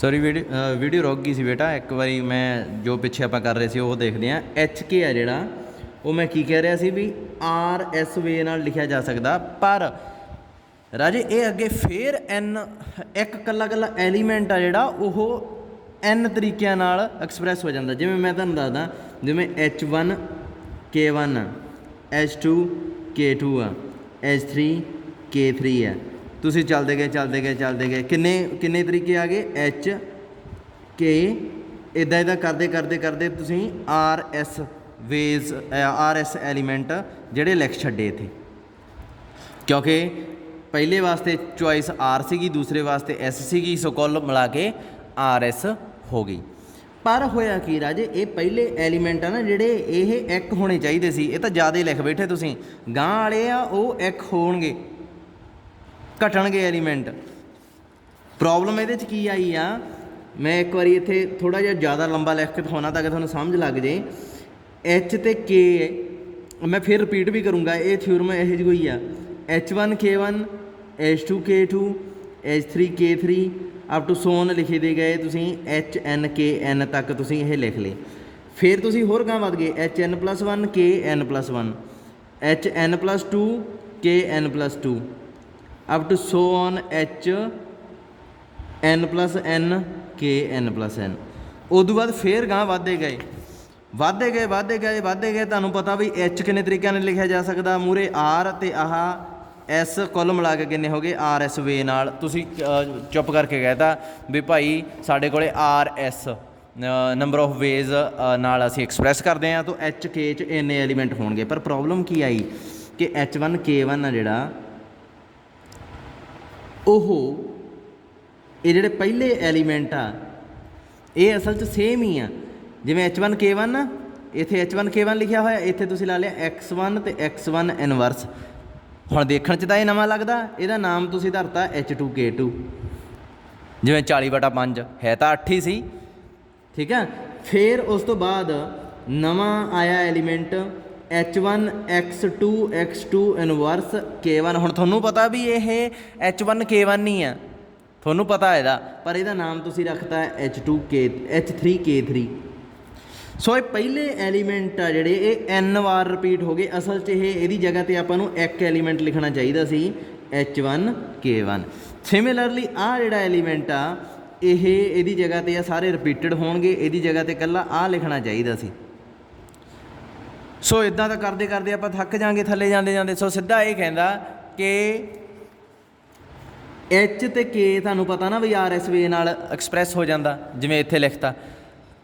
Sorry video रुक गई सी बेटा। एक बारी मैं जो पिछे आप कर रहे थे वो देखते हैं। एच के है जिहड़ा वो मैं की कह रहा सी भी आर एस वे नाल लिखिया जा सकदा, पर राजे ये अगे फिर एन एक कला कला एलीमेंट आ जिहड़ा वो एन तरीक़िਆਂ नाल एक्सप्रैस हो जाता। जिवें मैं तुहानूं दसदा, जिवें H1 K1 H2 K2 H3 K3 है। तुसीं चलते गए किन्ने किन्ने तरीके आ गए एच के, इदा इदा करते करते करते तुसीं R S ways R S element जिहड़े लिख छड्डे थे, क्योंकि पहले वास्ते चॉइस आर सीगी, दूसरे वास्ते एस सीगी, सो कुल मिला के आर एस हो गई। पर होया कि राजे ये पहले एलीमेंट आ ना जिहड़े ये एक होने चाहिए सी, ये तो ज़्यादा लिख बैठे तुसीं, गांह वाले आ वो एक होणगे, घटणगे एलीमेंट। प्रॉब्लम ये की आई आ, मैं एक बार इत्थे थोड़ा जिहा ज़्यादा लंबा लिख के दिखाउणा ताकि तुहानूं समझ लग जाए। एच ते के मैं फिर रिपीट भी करूँगा, ये थ्योरम यह जी कोई आ। H1 K1 H2 K2 H3 K3 up to सोन लिखे दे गए, तुसीं HN KN तक तुसीं ये लिख ले। फिर तुसीं होर गांह वध गए HN+1 KN+1 HN+2 KN+2 up to so on HN+N KN+N। उदू बाद फिर गांह वधदे गए तुहानूं पता भी एच किन्ने तरीक़े नाल लिखिया जा सकदा, मूरे आर ते आह एस कुल मिला के किन्ने हो गए आर एस वे नाल। तुसीं चुप करके कहता भी भाई साडे कोले R S number of ways नाल असीं एक्सप्रैस करते हैं, तो एच के च इन्ने एलीमेंट होणगे। पर प्रॉब्लम की आई कि H1 K1 आ जिहड़ा ओहो ये जिहड़े पहले एलीमेंट आ ये असल च सेम ही आ। जिवें H1 K1 इत्थे H1 K1 लिखिया होया, इत्थे तुसीं ला लिया X1 ते X1 इनवर्स। हुण देखण च तां ये नवां लगदा, इहदा नाम तुसीं धरता H2 K2। जिवें 40/5 है तां 8 ही सी, ठीक है। फिर उस तो बाद नवां आया element H1 X2 inverse K1। हुण तुहानूं पता भी ये H1 K1 ही आ, तुहानूं पता इहदा, पर इहदा नाम तुसीं रखता H3 K3। सो ये पहले एलीमेंट आ जिहड़े ये एन वार रिपीट हो गए। असल च ये जगह पर आपां नूं एक एलीमेंट लिखना चाहिए सी H1 K1। सिमिलरली आ जिहड़ा एलीमेंट आ ये जगह पर सारे रिपीटिड होणगे, ये जगह पर कल्ला आ लिखना चाहिए सी। सो इदां दा करते करते आपां थक जाएंगे थल्ले जाते जाते। सो सीधा ये कहंदा कि एच ते के तुहानूं पता ना भी आर एस वे नाल एक्सप्रैस हो जाता, जिवें इत्थे लिखता।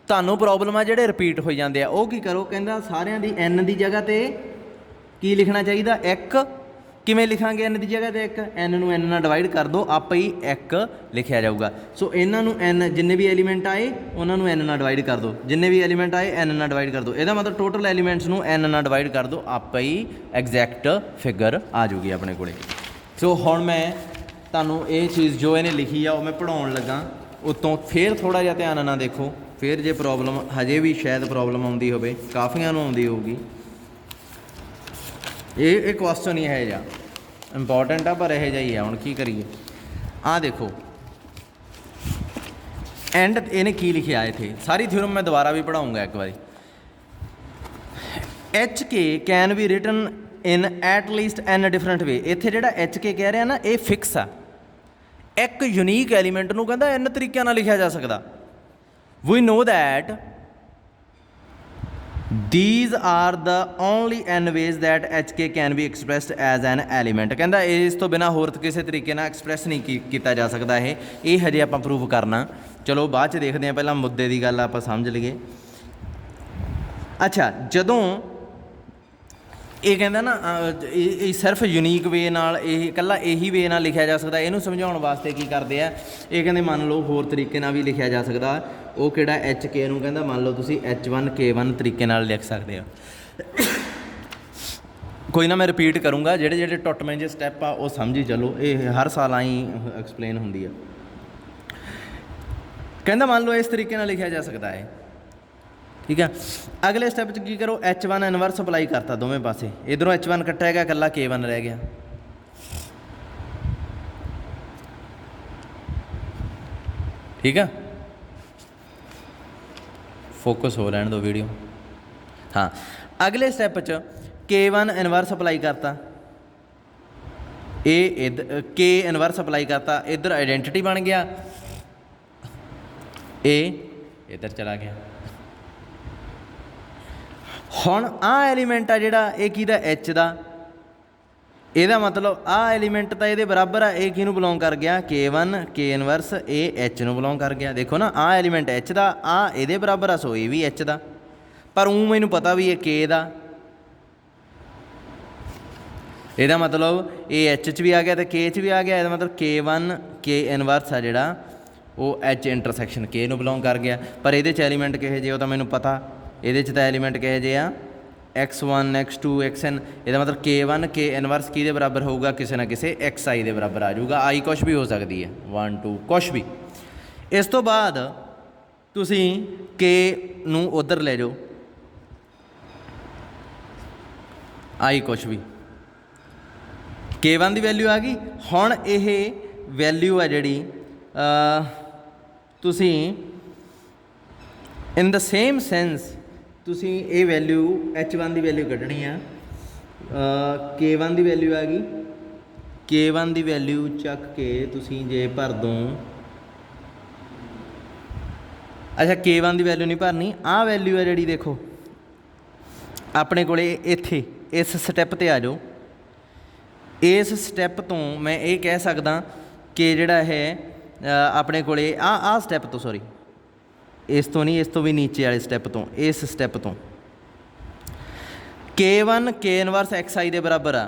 तुहानूं प्रॉब्लम आ जिहड़े रिपीट हो जाते हैं, वो की करो, कहंदा सारियां दी एन की जगह ते की लिखना चाहिए एक। किवें लिखांगे एन की जगह ते एक, एन नूं एन नाल डिवाइड कर दो, आपे ही एक लिखिया जाऊगा। सो इन्हां नूं एन जिन्ने भी एलीमेंट आए उन्हां नूं एन नाल डिवाइड कर दो, जिन्ने भी एलीमेंट आए एन नाल डिवाइड कर दो। इहदा मतलब टोटल एलीमेंट्स नूं एन नाल डिवाइड कर दो, आपे ही एग्जैक्ट फिगर आ जूगी अपने कोले। सो हुण मैं तुहानूं ये चीज़ जो इहने लिखी आ मैं पढ़ाउण लगा, उत्तों फिर थोड़ा जिहा ध्यान नाल देखो। फिर जे प्रॉब्लम हजे भी शायद प्रॉब्लम आउंदी होवे, काफ़ियां नूं आउंदी होऊगी। ये क्वेश्चन ही है जा इंपॉर्टेंट आ, पर यह जा ही है। हुण की करिए, आ देखो एंड इन्हें की लिखिया इत्थे, सारी थ्योरम मैं दोबारा भी पढ़ाऊँगा एक बारी। H K can be written in at least N different way. इत्थे जिहड़ा एच के कह रहा ना ये फिक्स आ, एक यूनीक एलीमेंट नूं कहंदा इन तरीक़े नाल लिखिया जा सकदा। We know that these are the only n ways that HK can be expressed as an element। कहंदा इस तो बिना होर किसी तरीके नाल एक्सप्रैस नहीं किया जा सकता ये हजे आपां प्रूव करना। चलो बाद च देखते हैं, पहला मुद्दे की गल आपां समझ लईए। अच्छा, जदों ये कहंदा ना ये सिर्फ यूनीक वे नाल कल्ला यही वे नाल लिखिया जा सकता, इहनूं समझाउण वास्ते की करदे आ, ये कहंदे मान लो होर तरीके नाल भी लिखिया जा सकदा। वो किहड़ा एच के नूं कहंदा मान लो तुसीं H1 K1 तरीके नाल लिख सकदे हो। कोई ना मैं रिपीट करूँगा, जिहड़े जिहड़े टुटवें जे स्टैप आ वो समझी चलो, ये हर साल आई एक्सप्लेन हुंदी आ। कहंदा मान लो इस तरीके नाल लिखिया जा सकता है, ठीक है। अगले स्टैप च की करो, H1 इनवर्स अप्लाई करता दोवें पासे, इधरों H1 कट्टिया गया, कल्ला K1 रह गया। ठीक है, फोकस हो लैन दो वीडियो। हाँ, अगले स्टैप च K1 इनवर्स अप्लाई करता, ए K इनवर्स अप्लाई करता, इधर आइडेंटिटी बन गया, ए इधर चला गया। हुण आ एलीमेंट आ जिहड़ा ये किहदा एच दा, ਇਹਦਾ मतलब आ एलीमेंट तो ये बराबर आ, ये किनू बिलोंग कर गया K1 K inverse A H नू बिलोंग कर गया। देखो ना आ एलीमेंट एच का, आ ये बराबर आ, सो ये भी एच का, पर ऊँ मैनू पता भी है K का, ਇਹਦਾ मतलब ये एच च भी आ गया तो K च भी आ गया। ਇਹਦਾ मतलब K1 K इनवर्स आ जिहड़ा वो एच इंटरसैक्शन K नू बिलोंग कर गया। पर ये एलीमेंट किहे जे वो तो मैनू पता, ये तो एलीमेंट किहे जे आ x1 x2 xn। ਇਹਦਾ मतलब K1 K इनवर्स किहदे बराबर होगा, किसी ना किसी xi के बराबर आ जाऊगा। आई कुछ भी हो सकती है, 1 2 कुछ भी। इस तो बाद तुसी K नू उधर ले जाओ, आई कुछ भी, K1 की वैल्यू आ गई। हुण ये वैल्यू है जिहड़ी तुसी इन द सेम सेंस तुसी ये वैल्यू H1 की वैल्यू कढ़नी आ, K1 की वैल्यू आ गई, K1 की वैल्यू चक के तुसी जे भर दो, अच्छा K1 की वैल्यू नहीं भरनी, आ वैल्यू है जिहड़ी देखो अपने कोले इत्थे इस स्टैप ते आ जाओ। इस स्टैप तो मैं ये कह सकदा कि जिहड़ा है अपने कोले आ स्टैप तो सॉरी इस तो नहीं, इस तो भी नीचे वाले स्टैप तो, इस स्टैप तो K1 K इनवर्स xi के बराबर आ,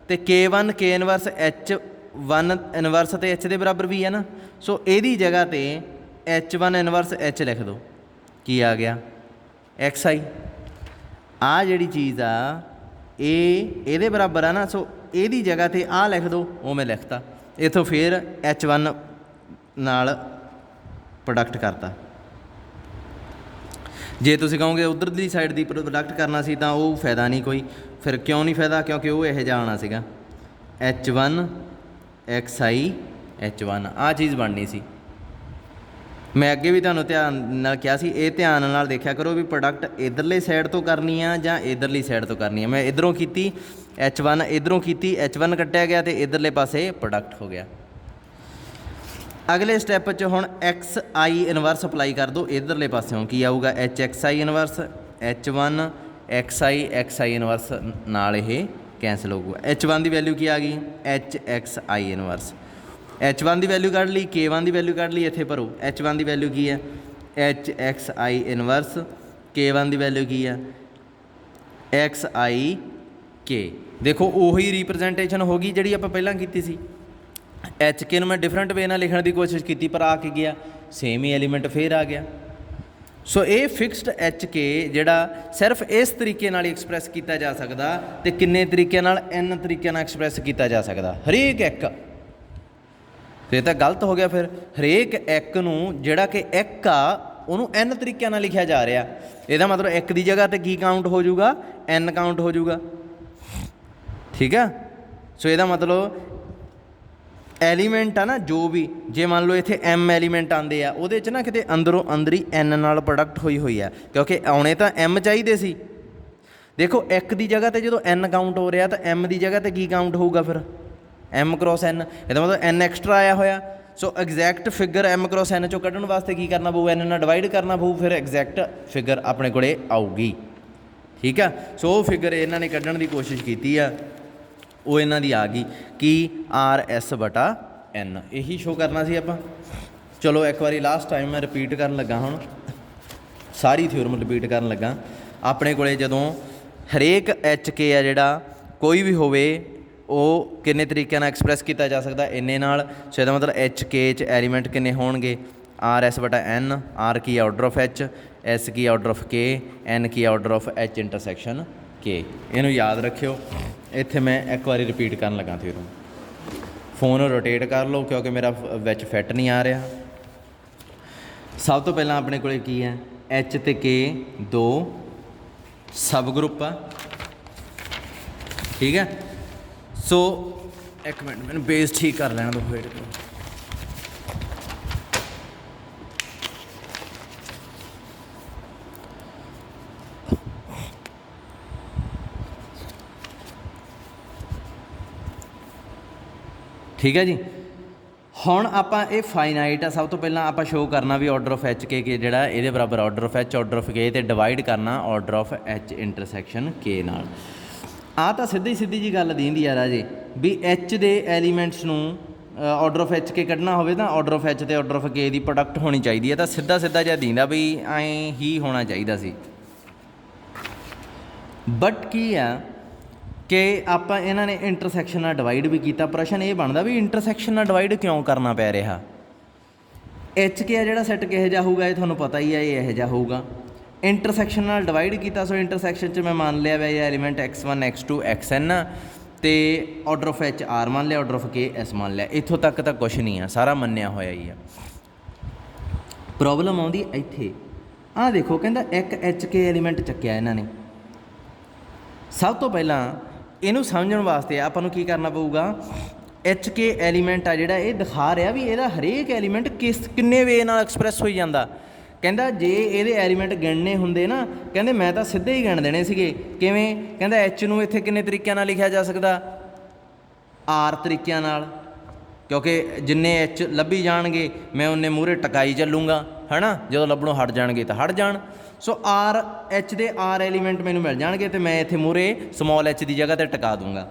तो K1 K inverse H1 inverse तो H के बराबर भी है ना। सो यदी जगह तो H1 इनवर्स H लिख दो, की आ गया xi। आ जिहड़ी चीज़ आ ये बराबर आ ना, सो यदी जगह तो आ लिख दो, वो मैं लिखता, इतों फिर H1 नाल प्रोडक्ट करता। जे तुसीं कहोगे उधरली साइड की प्रोडक्ट करना सी तां वो फायदा नहीं कोई, फिर क्यों नहीं फायदा, क्योंकि वो यह जाना सीगा H1 xi H1 आ चीज़ बननी सी। मैं अगे भी तुहानूं ध्यान नाल कहा सी, ये ध्यान नाल देखा करो भी प्रोडक्ट इधरले साइड तो करनी आ जां इधरली साइड तो करनी है। मैं इधरों की H1, इधरों की H1 कट्टिया गया तो इधरले पासे प्रोडक्ट हो गया। अगले स्टैप च हुण xi इनवर्स अप्लाई कर दो, इधरले पासों की आऊगा hxi inverse H1 xi inverse नाल ये कैंसल होगा। H1 की वैल्यू की आ गई hxi इनवर्स, H1 की वैल्यू कढ़ ली, K1 की वैल्यू कढ़ ली, इत्थे भरो H1 की वैल्यू की है hxi इनवर्स, K1 की वैल्यू की है xi k। देखो उही रिप्रजेंटेशन हो गई जिहड़ी आपां पहलां कीती सी। एच के मैं डिफरेंट वे नाल लिखण की कोशिश की, पर आ के गया सेम ही एलीमेंट फिर आ गया। सो ये फिक्सड एच के जिहड़ा सिर्फ इस तरीके नाल एक्सप्रैस किया जा सकता, तो किन्ने तरीके नाल एन तरीके नाल एक्सप्रैस किया जा सकता, हरेक एक। फिर तो गलत हो गया, फिर हरेक एक नूं जिहड़ा कि एक आ उन्होंने एन तरीके नाल लिखा जा रहा, यदा मतलब एक की जगह तो की काउंट हो जाऊगा, एन काउंट हो जाऊगा। ठीक है, सो यदा मतलब एलीमेंट आ ना जो भी, जे मान लो इत्थे एम एलीमेंट आते हैं वो ना किते अंदरों अंदर ही एन नाल प्रोडक्ट हुई है, क्योंकि आने तो एम चाहिए सी। देखो एक की जगह तो जो एन काउंट हो रहा तो एम की जगह तो की काउंट होगा, फिर एम क्रॉस एन, यदा मतलब एन एक्सट्रा आया होया। So exact figure M cross N चो कढ़न वास्ते की करना पऊ, एन नाल डिवाइड करना पऊ, फिर एग्जैक्ट फिगर अपने कोले आऊगी। ठीक है, सो वो फिगर इन्हों ने कढ़न की कोशिश की है, वो इन्हों की आ गई कि RS बटा N, यही शो करना सी आपां। चलो एक बारी लास्ट टाइम मैं रिपीट करन लगा, हुण सारी थ्योरम रिपीट करन लगा। अपने कोले जदों हरेक HK आ जिहड़ा कोई भी होवे वो किन्ने तरीके नाल एक्सप्रैस किया जा सकता, इन्ने नाल। सो इसदा मतलब HK च एलीमेंट किन्ने होणगे, RS बटा N, R की ऑर्डर ऑफ H, S की ऑर्डर ऑफ K, N की order of H intersection K। इनू याद रखियो। इत्थे मैं एक बार रिपीट करन लगा थ्योरम। फोन रोटेट कर लो क्योंकि मेरा विच फिट नहीं आ रहा। सब तो पहला अपने कोले की है, H ते K दो सब ग्रुप आ। ठीक है, सो एक मिनट मैंने बेस ठीक कर लेना दो, वेट करो। ठीक है जी। ਹੁਣ ਆਪਾਂ ਇਹ ਫਾਈਨਾਈਟ ਆ, ਸਭ ਤੋਂ ਪਹਿਲਾਂ ਆਪਾਂ ਸ਼ੋਅ ਕਰਨਾ ਵੀ ਆਰਡਰ ਆਫ ਐਚ ਕੇ ਜਿਹੜਾ ਇਹਦੇ ਬਰਾਬਰ order of H order of K, ਤੇ ਡਿਵਾਈਡ ਕਰਨਾ order of H intersection K ਨਾਲ। ਆ ਤਾਂ ਸਿੱਧੀ ਜੀ ਗੱਲ ਦੀਂਦੀ ਆ ਰਾਜੇ ਵੀ ਐਚ ਦੇ ਐਲੀਮੈਂਟਸ ਨੂੰ ਆਰਡਰ ਆਫ ਐਚ ਕੇ ਕੱਢਣਾ ਹੋਵੇ ਤਾਂ ਆਰਡਰ ਆਫ ਐਚ ਤੇ ਆਰਡਰ ਆਫ ਕੇ ਦੀ ਪ੍ਰੋਡਕਟ ਹੋਣੀ ਚਾਹੀਦੀ ਹੈ। ਤਾਂ ਸਿੱਧਾ ਜਿਹਾ ਦੀਂਦਾ ਵੀ ਐਂ ਹੀ ਹੋਣਾ ਚਾਹੀਦਾ ਸੀ। ਬਟ ਕੀ ਆ ਕਿ ਆਪਾਂ ਇਹਨਾਂ ਨੇ ਇੰਟਰਸੈਕਸ਼ਨ ਨਾਲ ਡਿਵਾਈਡ ਵੀ ਕੀਤਾ। ਪ੍ਰਸ਼ਨ ਇਹ ਬਣਦਾ ਵੀ ਇੰਟਰਸੈਕਸ਼ਨ ਨਾਲ ਡਿਵਾਈਡ ਕਿਉਂ ਕਰਨਾ ਪੈ ਰਿਹਾ। ਐਚ ਕੇ ਆ ਜਿਹੜਾ ਸੈੱਟ ਕਿਹੋ ਜਿਹਾ ਹੋਊਗਾ ਇਹ ਤੁਹਾਨੂੰ ਪਤਾ ਹੀ ਹੈ, ਇਹ ਇਹੋ ਜਿਹਾ ਹੋਊਗਾ। ਇੰਟਰਸੈਕਸ਼ਨ ਨਾਲ ਡਿਵਾਈਡ ਕੀਤਾ, ਸੋ ਇੰਟਰਸੈਕਸ਼ਨ 'ਚ ਮੈਂ ਮੰਨ ਲਿਆ ਵੈ ਇਹ ਐਲੀਮੈਂਟ x1 x2 xn ਅਤੇ ਆਰਡਰ ਆਫ ਐਚ ਆਰ ਮੰਨ ਲਿਆ, ਆਰਡਰ ਆਫ ਕੇ ਐਸ ਮੰਨ ਲਿਆ। ਇੱਥੋਂ ਤੱਕ ਤਾਂ ਕੁਛ ਨਹੀਂ ਆ, ਸਾਰਾ ਮੰਨਿਆ ਹੋਇਆ ਹੀ ਆ। ਪ੍ਰੋਬਲਮ ਆਉਂਦੀ ਇੱਥੇ, ਆਹ ਦੇਖੋ ਕਹਿੰਦਾ ਇੱਕ ਐਚ ਕੇ ਐਲੀਮੈਂਟ ਚੱਕਿਆ ਇਹਨਾਂ ਨੇ। ਸਭ ਤੋਂ ਪਹਿਲਾਂ ਇਹਨੂੰ ਸਮਝਣ ਵਾਸਤੇ ਆਪਾਂ ਨੂੰ ਕੀ ਕਰਨਾ ਪਊਗਾ, ਐਚ ਕੇ ਐਲੀਮੈਂਟ ਆ ਜਿਹੜਾ ਇਹ ਦਿਖਾ ਰਿਹਾ ਵੀ ਇਹਦਾ ਹਰੇਕ ਐਲੀਮੈਂਟ ਕਿੰਨੇ ਵੇ ਨਾਲ ਐਕਸਪ੍ਰੈਸ ਹੋਈ ਜਾਂਦਾ। ਕਹਿੰਦਾ ਜੇ ਇਹਦੇ ਐਲੀਮੈਂਟ ਗਿਣਨੇ ਹੁੰਦੇ ਨਾ, ਕਹਿੰਦੇ ਮੈਂ ਤਾਂ ਸਿੱਧੇ ਹੀ ਗਿਣ ਦੇਣੇ ਸੀਗੇ। ਕਿਵੇਂ? ਕਹਿੰਦਾ ਐਚ ਨੂੰ ਇੱਥੇ ਕਿੰਨੇ ਤਰੀਕਿਆਂ ਨਾਲ ਲਿਖਿਆ ਜਾ ਸਕਦਾ, ਆਰ ਤਰੀਕਿਆਂ ਨਾਲ, ਕਿਉਂਕਿ ਜਿੰਨੇ ਐਚ ਲੱਭੀ ਜਾਣਗੇ ਮੈਂ ਉਨੇ ਮੂਹਰੇ ਟਕਾਈ ਚੱਲੂੰਗਾ, ਹੈ ਨਾ। ਜਦੋਂ ਲੱਭਣੋਂ ਹਟ ਜਾਣਗੇ ਤਾਂ ਹਟ ਜਾਣ। ਸੋ ਆਰ ਐਚ ਦੇ ਆਰ ਐਲੀਮੈਂਟ ਮੈਨੂੰ ਮਿਲ ਜਾਣਗੇ ਅਤੇ ਮੈਂ ਇੱਥੇ ਮੂਹਰੇ ਸਮੋਲ ਐਚ ਦੀ ਜਗ੍ਹਾ 'ਤੇ ਟਿਕਾ ਦੂੰਗਾ।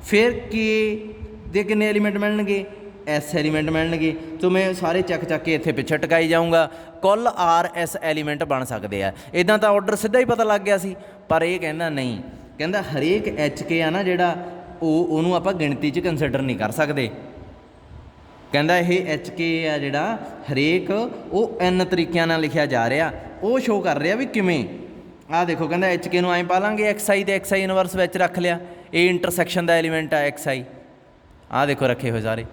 ਫਿਰ ਕੇ ਦੇ ਕਿੰਨੇ ਐਲੀਮੈਂਟ ਮਿਲਣਗੇ, ਐਸ ਐਲੀਮੈਂਟ ਮਿਲਣਗੇ। ਸੋ ਮੈਂ ਸਾਰੇ ਚੱਕ ਕੇ ਇੱਥੇ ਪਿੱਛੇ ਟਿਕਾਈ ਜਾਊਂਗਾ। ਕੁੱਲ ਆਰ ਐਸ ਐਲੀਮੈਂਟ ਬਣ ਸਕਦੇ ਆ। ਇੱਦਾਂ ਤਾਂ ਆਰਡਰ ਸਿੱਧਾ ਹੀ ਪਤਾ ਲੱਗ ਗਿਆ ਸੀ, ਪਰ ਇਹ ਕਹਿੰਦਾ ਨਹੀਂ, ਕਹਿੰਦਾ ਹਰੇਕ ਐਚ ਕੇ ਆ ਨਾ ਜਿਹੜਾ ਉਹਨੂੰ ਆਪਾਂ ਗਿਣਤੀ 'ਚ ਕੰਸੀਡਰ ਨਹੀਂ ਕਰ ਸਕਦੇ। ਕਹਿੰਦਾ ਇਹ ਐਚ ਕੇ ਆ ਜਿਹੜਾ ਹਰੇਕ ਉਹ ਐਨ ਤਰੀਕਿਆਂ ਨਾਲ ਲਿਖਿਆ ਜਾ ਰਿਹਾ, ਉਹ ਸ਼ੋਅ ਕਰ ਰਿਹਾ ਵੀ ਕਿਵੇਂ। ਆਹ ਦੇਖੋ ਕਹਿੰਦਾ ਐਚ ਕੇ ਨੂੰ ਐਂ ਪਾ ਲਾਂਗੇ ਐਕਸ ਆਈ, ਅਤੇ ਐਕਸ ਆਈ ਇਨਵਰਸ ਵਿੱਚ ਰੱਖ ਲਿਆ। ਇਹ ਇੰਟਰਸੈਕਸ਼ਨ ਦਾ ਐਲੀਮੈਂਟ ਆ ਐਕਸ ਆਈ। ਆਹ ਦੇਖੋ ਰੱਖੇ ਹੋਏ ਸਾਰੇ,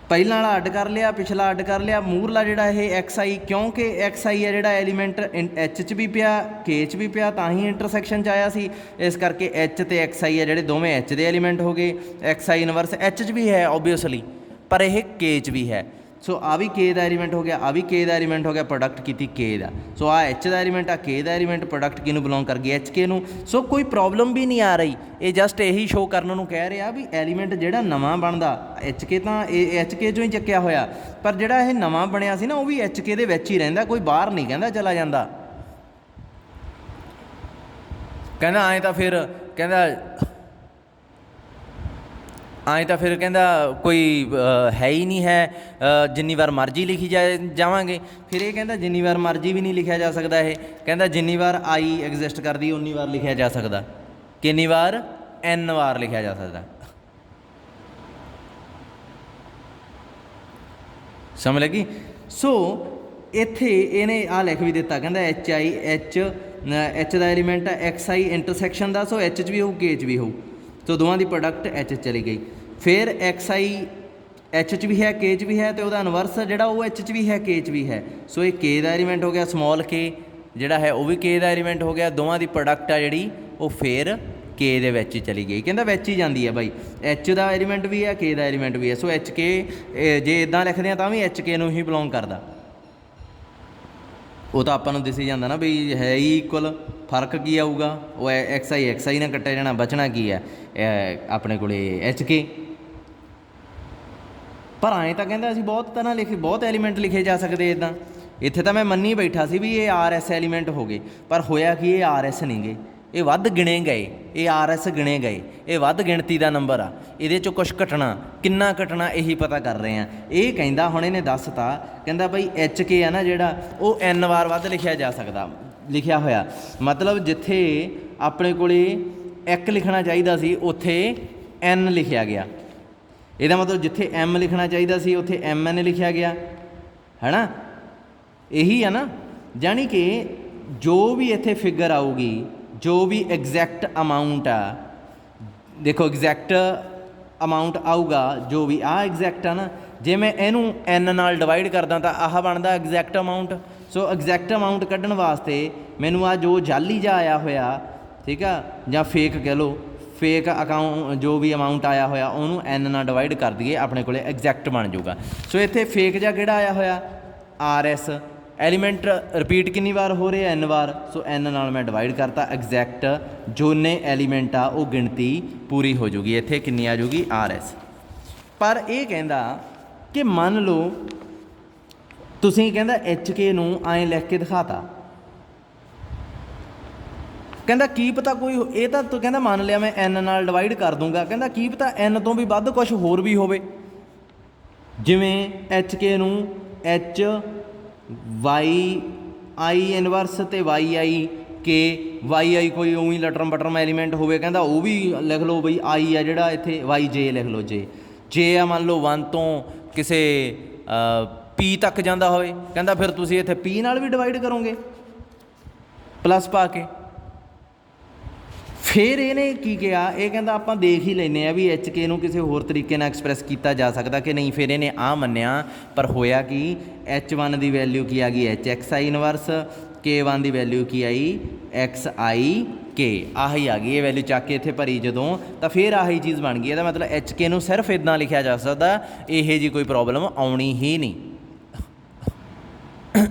ਪਹਿਲਾਂ ਵਾਲਾ ਅੱਡ ਕਰ ਲਿਆ, ਪਿਛਲਾ ਅੱਡ ਕਰ ਲਿਆ, ਮੂਹਰਲਾ ਜਿਹੜਾ ਇਹ ਐਕਸ ਆਈ, ਕਿਉਂਕਿ ਐਕਸ ਆਈ ਆ ਜਿਹੜਾ ਐਲੀਮੈਂਟ ਐਚ 'ਚ ਵੀ ਪਿਆ ਕੇ 'ਚ ਵੀ ਪਿਆ, ਤਾਂ ਹੀ ਇੰਟਰਸੈਕਸ਼ਨ 'ਚ ਆਇਆ ਸੀ। ਇਸ ਕਰਕੇ ਐਚ ਅਤੇ ਐਕਸ ਆਈ ਆ ਜਿਹੜੇ ਦੋਵੇਂ ਐਚ ਦੇ ਐਲੀਮੈਂਟ ਹੋ ਗਏ। ਐਕਸ ਆਈ ਇਨਵਰਸ ਐਚ 'ਚ ਵੀ ਹੈ ਓਬਵੀਅਸਲੀ, ਪਰ ਇਹ ਕੇ 'ਚ ਵੀ ਹੈ। ਸੋ ਆ ਵੀ ਕੇ ਦਾ ਐਲੀਮੈਂਟ ਹੋ ਗਿਆ, ਆ ਵੀ ਕੇ ਦਾ ਐਲੀਮੈਂਟ ਹੋ ਗਿਆ, ਪ੍ਰੋਡਕਟ ਕੀਤੀ ਕੇ ਦਾ। ਸੋ ਆ ਐਚ ਦਾ ਐਲੀਮੈਂਟ, ਆ ਕੇ ਦਾ ਐਲੀਮੈਂਟ, ਪ੍ਰੋਡਕਟ ਕਿਹਨੂੰ ਬਿਲੋਂਗ ਕਰ ਗਈ, ਐਚ ਕੇ ਨੂੰ। ਸੋ ਕੋਈ ਪ੍ਰੋਬਲਮ ਵੀ ਨਹੀਂ ਆ ਰਹੀ, ਇਹ ਜਸਟ ਇਹੀ ਸ਼ੋਅ ਕਰਨ ਨੂੰ ਕਹਿ ਰਿਹਾ ਵੀ ਐਲੀਮੈਂਟ ਜਿਹੜਾ ਨਵਾਂ ਬਣਦਾ, ਐਚ ਕੇ ਤਾਂ ਇਹ ਐਚ ਕੇ 'ਚੋਂ ਹੀ ਚੱਕਿਆ ਹੋਇਆ, ਪਰ ਜਿਹੜਾ ਇਹ ਨਵਾਂ ਬਣਿਆ ਸੀ ਨਾ ਉਹ ਵੀ ਐਚ ਕੇ ਦੇ ਵਿੱਚ ਹੀ ਰਹਿੰਦਾ, ਕੋਈ ਬਾਹਰ ਨਹੀਂ ਕਹਿੰਦਾ ਚਲਾ ਜਾਂਦਾ। ਕਹਿੰਦਾ ਐਂ ਤਾਂ ਫਿਰ ਕਹਿੰਦਾ ਕੋਈ ਹੈ ਹੀ ਨਹੀਂ ਹੈ, ਜਿੰਨੀ ਵਾਰ ਮਰਜ਼ੀ ਲਿਖੀ ਜਾਵਾਂਗੇ। ਫਿਰ ਇਹ ਕਹਿੰਦਾ ਜਿੰਨੀ ਵਾਰ ਮਰਜ਼ੀ ਵੀ ਨਹੀਂ ਲਿਖਿਆ ਜਾ ਸਕਦਾ। ਇਹ ਕਹਿੰਦਾ ਜਿੰਨੀ ਵਾਰ ਆਈ ਐਗਜ਼ਿਸਟ ਕਰਦੀ ਉਨੀ ਵਾਰ ਲਿਖਿਆ ਜਾ ਸਕਦਾ। ਕਿੰਨੀ ਵਾਰ? n ਵਾਰ ਲਿਖਿਆ ਜਾ ਸਕਦਾ। ਸਮਝ ਲੱਗੀ? ਸੋ ਇੱਥੇ ਇਹਨੇ ਆਹ ਲਿਖ ਵੀ ਦਿੱਤਾ, ਕਹਿੰਦਾ ਐਚ ਦਾ ਐਲੀਮੈਂਟ ਹੈ ਐਕਸ ਆਈ ਇੰਟਰਸੈਕਸ਼ਨ ਦਾ, ਸੋ ਐਚ 'ਚ ਵੀ ਹੋਊ ਕੇ 'ਚ ਵੀ ਹੋਊ। ਸੋ ਦੋਵਾਂ ਦੀ ਪ੍ਰੋਡਕਟ ਐਚ 'ਚ ਚਲੀ ਗਈ। ਫਿਰ ਐਕਸ ਆਈ ਐਚ 'ਚ ਵੀ ਹੈ ਕੇ 'ਚ ਵੀ ਹੈ, ਅਤੇ ਉਹਦਾ ਇਨਵਰਸ ਜਿਹੜਾ ਉਹ ਐਚ 'ਚ ਵੀ ਹੈ ਕੇ 'ਚ ਵੀ ਹੈ। ਸੋ ਇਹ ਕੇ ਦਾ ਐਲੀਮੈਂਟ ਹੋ ਗਿਆ, ਸਮੋਲ ਕੇ ਜਿਹੜਾ ਹੈ ਉਹ ਵੀ ਕੇ ਦਾ ਐਲੀਮੈਂਟ ਹੋ ਗਿਆ। ਦੋਵਾਂ ਦੀ ਪ੍ਰੋਡਕਟ ਆ ਜਿਹੜੀ ਉਹ ਫਿਰ ਕੇ ਦੇ ਵਿੱਚ ਹੀ ਚਲੀ ਗਈ। ਕਹਿੰਦਾ ਵਿੱਚ ਹੀ ਜਾਂਦੀ ਹੈ ਬਾਈ, ਐਚ ਦਾ ਐਲੀਮੈਂਟ ਵੀ ਹੈ ਕੇ ਦਾ ਐਲੀਮੈਂਟ ਵੀ ਹੈ। ਸੋ ਐਚ ਕੇ ਜੇ ਇੱਦਾਂ ਲਿਖਦੇ ਹਾਂ ਤਾਂ ਵੀ ਐਚ ਕੇ ਨੂੰ ਹੀ ਬਿਲੋਂਗ ਕਰਦਾ। ਉਹ ਤਾਂ ਆਪਾਂ ਨੂੰ ਦਿਸੀ ਜਾਂਦਾ ਨਾ ਵੀ ਹੈ ਹੀ ਇਕੁਅਲ, ਫਰਕ ਕੀ ਆਊਗਾ, ਉਹ ਐਕਸ ਆਈ ਨਾਲ ਕੱਟਿਆ ਜਾਣਾ, ਬਚਣਾ ਕੀ ਹੈ ਆਪਣੇ ਕੋਲ ਐਚ ਕੇ। ਪਰ ਐਂ ਤਾਂ ਕਹਿੰਦਾ ਅਸੀਂ ਬਹੁਤ ਐਲੀਮੈਂਟ ਲਿਖੇ ਜਾ ਸਕਦੇ ਇੱਦਾਂ। ਇੱਥੇ ਤਾਂ ਮੈਂ ਮੰਨੀ ਬੈਠਾ ਸੀ ਵੀ ਇਹ ਆਰ ਐਸ ਐਲੀਮੈਂਟ ਹੋ ਗਏ, ਪਰ ਹੋਇਆ ਕੀ, ਇਹ ਆਰ ਐਸ ਨਹੀਂ ਗਏ, ਇਹ ਵੱਧ ਗਿਣੇ ਗਏ, ਇਹ ਆਰ ਐਸ ਗਿਣੇ ਗਏ। ਇਹ ਵੱਧ ਗਿਣਤੀ ਦਾ ਨੰਬਰ ਆ, ਇਹਦੇ 'ਚੋਂ ਕੁਛ ਘਟਣਾ, ਕਿੰਨਾ ਘਟਣਾ ਇਹੀ ਪਤਾ ਕਰ ਰਹੇ ਆ। ਇਹ ਕਹਿੰਦਾ ਹੁਣ ਇਹਨੇ ਦੱਸਤਾ, ਕਹਿੰਦਾ ਬਈ ਐਚ ਕੇ ਆ ਨਾ ਜਿਹੜਾ ਉਹ n ਵਾਰ ਵੱਧ ਲਿਖਿਆ ਜਾ ਸਕਦਾ, ਲਿਖਿਆ ਹੋਇਆ। ਮਤਲਬ ਜਿੱਥੇ ਆਪਣੇ ਕੋਲ 1 ਲਿਖਣਾ ਚਾਹੀਦਾ ਸੀ ਉੱਥੇ n ਲਿਖਿਆ ਗਿਆ। ਇਹਦਾ ਮਤਲਬ ਜਿੱਥੇ m ਲਿਖਣਾ ਚਾਹੀਦਾ ਸੀ ਉੱਥੇ mn ਲਿਖਿਆ ਗਿਆ, ਹੈ ਨਾ। ਇਹੀ ਆ ਨਾ, ਜਾਣੀ ਕਿ ਜੋ ਵੀ ਇੱਥੇ ਫਿਗਰ ਆਊਗੀ, ਜੋ ਵੀ ਐਗਜ਼ੈਕਟ ਅਮਾਊਂਟ ਆ, ਦੇਖੋ ਐਗਜ਼ੈਕਟ ਅਮਾਊਂਟ ਆਊਗਾ ਜੋ ਵੀ ਆਹ ਐਗਜ਼ੈਕਟ ਆ ਨਾ, ਜੇ ਮੈਂ ਇਹਨੂੰ n ਨਾਲ ਡਿਵਾਈਡ ਕਰਦਾ ਤਾਂ ਆਹ ਬਣਦਾ ਐਗਜ਼ੈਕਟ ਅਮਾਊਂਟ। ਸੋ ਐਗਜ਼ੈਕਟ ਅਮਾਊਂਟ ਕੱਢਣ ਵਾਸਤੇ ਮੈਨੂੰ ਆ ਜੋ ਜਾਲੀ ਜਿਹਾ ਆਇਆ ਹੋਇਆ, ਠੀਕ ਆ, ਜਾਂ ਫੇਕ ਕਹਿ ਲਓ, ਫੇਕ ਜੋ ਵੀ ਅਮਾਊਂਟ ਆਇਆ ਹੋਇਆ ਉਹਨੂੰ n ਨਾਲ ਡਿਵਾਈਡ ਕਰ ਦਈਏ, ਆਪਣੇ ਕੋਲ ਐਗਜ਼ੈਕਟ ਬਣ ਜਾਊਗਾ। ਸੋ ਇੱਥੇ ਫੇਕ ਜਿਹਾ ਕਿਹੜਾ ਆਇਆ ਹੋਇਆ, ਆਰ ਐਸ ਐਲੀਮੈਂਟ ਰਿਪੀਟ ਕਿੰਨੀ ਵਾਰ ਹੋ ਰਿਹਾ, n ਵਾਰ। ਸੋ n ਨਾਲ ਮੈਂ ਡਿਵਾਈਡ ਕਰਤਾ, ਐਗਜ਼ੈਕਟ ਜੋਨੇ ਐਲੀਮੈਂਟ ਆ ਉਹ ਗਿਣਤੀ ਪੂਰੀ ਹੋ ਜੂਗੀ। ਇੱਥੇ ਕਿੰਨੀ ਆ ਜੂਗੀ, ਆਰ ਐਸ। ਪਰ ਇਹ ਕਹਿੰਦਾ ਕਿ ਮੰਨ ਲਓ ਤੁਸੀਂ ਕਹਿੰਦਾ HK ਨੂੰ ਐਂ ਲਿਖ ਕੇ ਦਿਖਾਤਾ, ਕਹਿੰਦਾ ਕੀ ਪਤਾ ਕੋਈ ਇਹ ਤਾਂ ਤੂੰ ਕਹਿੰਦਾ ਮੰਨ ਲਿਆ ਮੈਂ n ਨਾਲ ਡਿਵਾਈਡ ਕਰ ਦੂੰਗਾ, ਕਹਿੰਦਾ ਕੀ ਪਤਾ n ਤੋਂ ਵੀ ਵੱਧ ਕੁਛ ਹੋਰ ਵੀ ਹੋਵੇ, ਜਿਵੇਂ HK ਨੂੰ H Y I ਇਨਵਰਸ ਤੇ YI K YI ਕੋਈ ਉਵੇਂ ਲਟਰਮ ਬਟਰਮ ਐਲੀਮੈਂਟ ਹੋਵੇ, ਕਹਿੰਦਾ ਉਹ ਵੀ ਲਿਖ ਲਓ ਬਈ I ਆ ਜਿਹੜਾ ਇੱਥੇ YJ ਲਿਖ ਲਓ, J ਆ ਮੰਨ ਲਓ 1 ਤੋਂ ਕਿਸੇ P ਤੱਕ ਜਾਂਦਾ ਹੋਵੇ, ਕਹਿੰਦਾ ਫਿਰ ਤੁਸੀਂ ਇੱਥੇ P ਨਾਲ ਵੀ ਡਿਵਾਈਡ ਕਰੋਗੇ ਪਲੱਸ ਪਾ ਕੇ। ਫਿਰ ਇਹਨੇ ਕੀ ਕਿਹਾ, ਇਹ ਕਹਿੰਦਾ ਆਪਾਂ ਦੇਖ ਹੀ ਲੈਂਦੇ ਹਾਂ ਵੀ HK ਨੂੰ ਕਿਸੇ ਹੋਰ ਤਰੀਕੇ ਨਾਲ ਐਕਸਪ੍ਰੈਸ ਕੀਤਾ ਜਾ ਸਕਦਾ ਕਿ ਨਹੀਂ। ਫਿਰ ਇਹਨੇ ਆਹ ਮੰਨਿਆ, ਪਰ ਹੋਇਆ ਕਿ H1 ਦੀ ਵੈਲਿਊ ਕੀ ਆ ਗਈ HXI ਇਨਵਰਸ, K1 ਦੀ ਵੈਲਿਊ ਕੀ ਆਈ XIK, ਆਹੀ ਆ ਗਈ ਇਹ ਵੈਲਿਊ ਚੱਕ ਕੇ ਇੱਥੇ ਭਰੀ ਜਦੋਂ, ਤਾਂ ਫਿਰ ਆਹੀ ਚੀਜ਼ ਬਣ ਗਈ। ਇਹਦਾ ਮਤਲਬ HK ਨੂੰ ਸਿਰਫ ਇੱਦਾਂ ਲਿਖਿਆ ਜਾ ਸਕਦਾ, ਇਹ ਜੀ ਕੋਈ ਪ੍ਰੋਬਲਮ ਆਉਣੀ ਹੀ ਨਹੀਂ।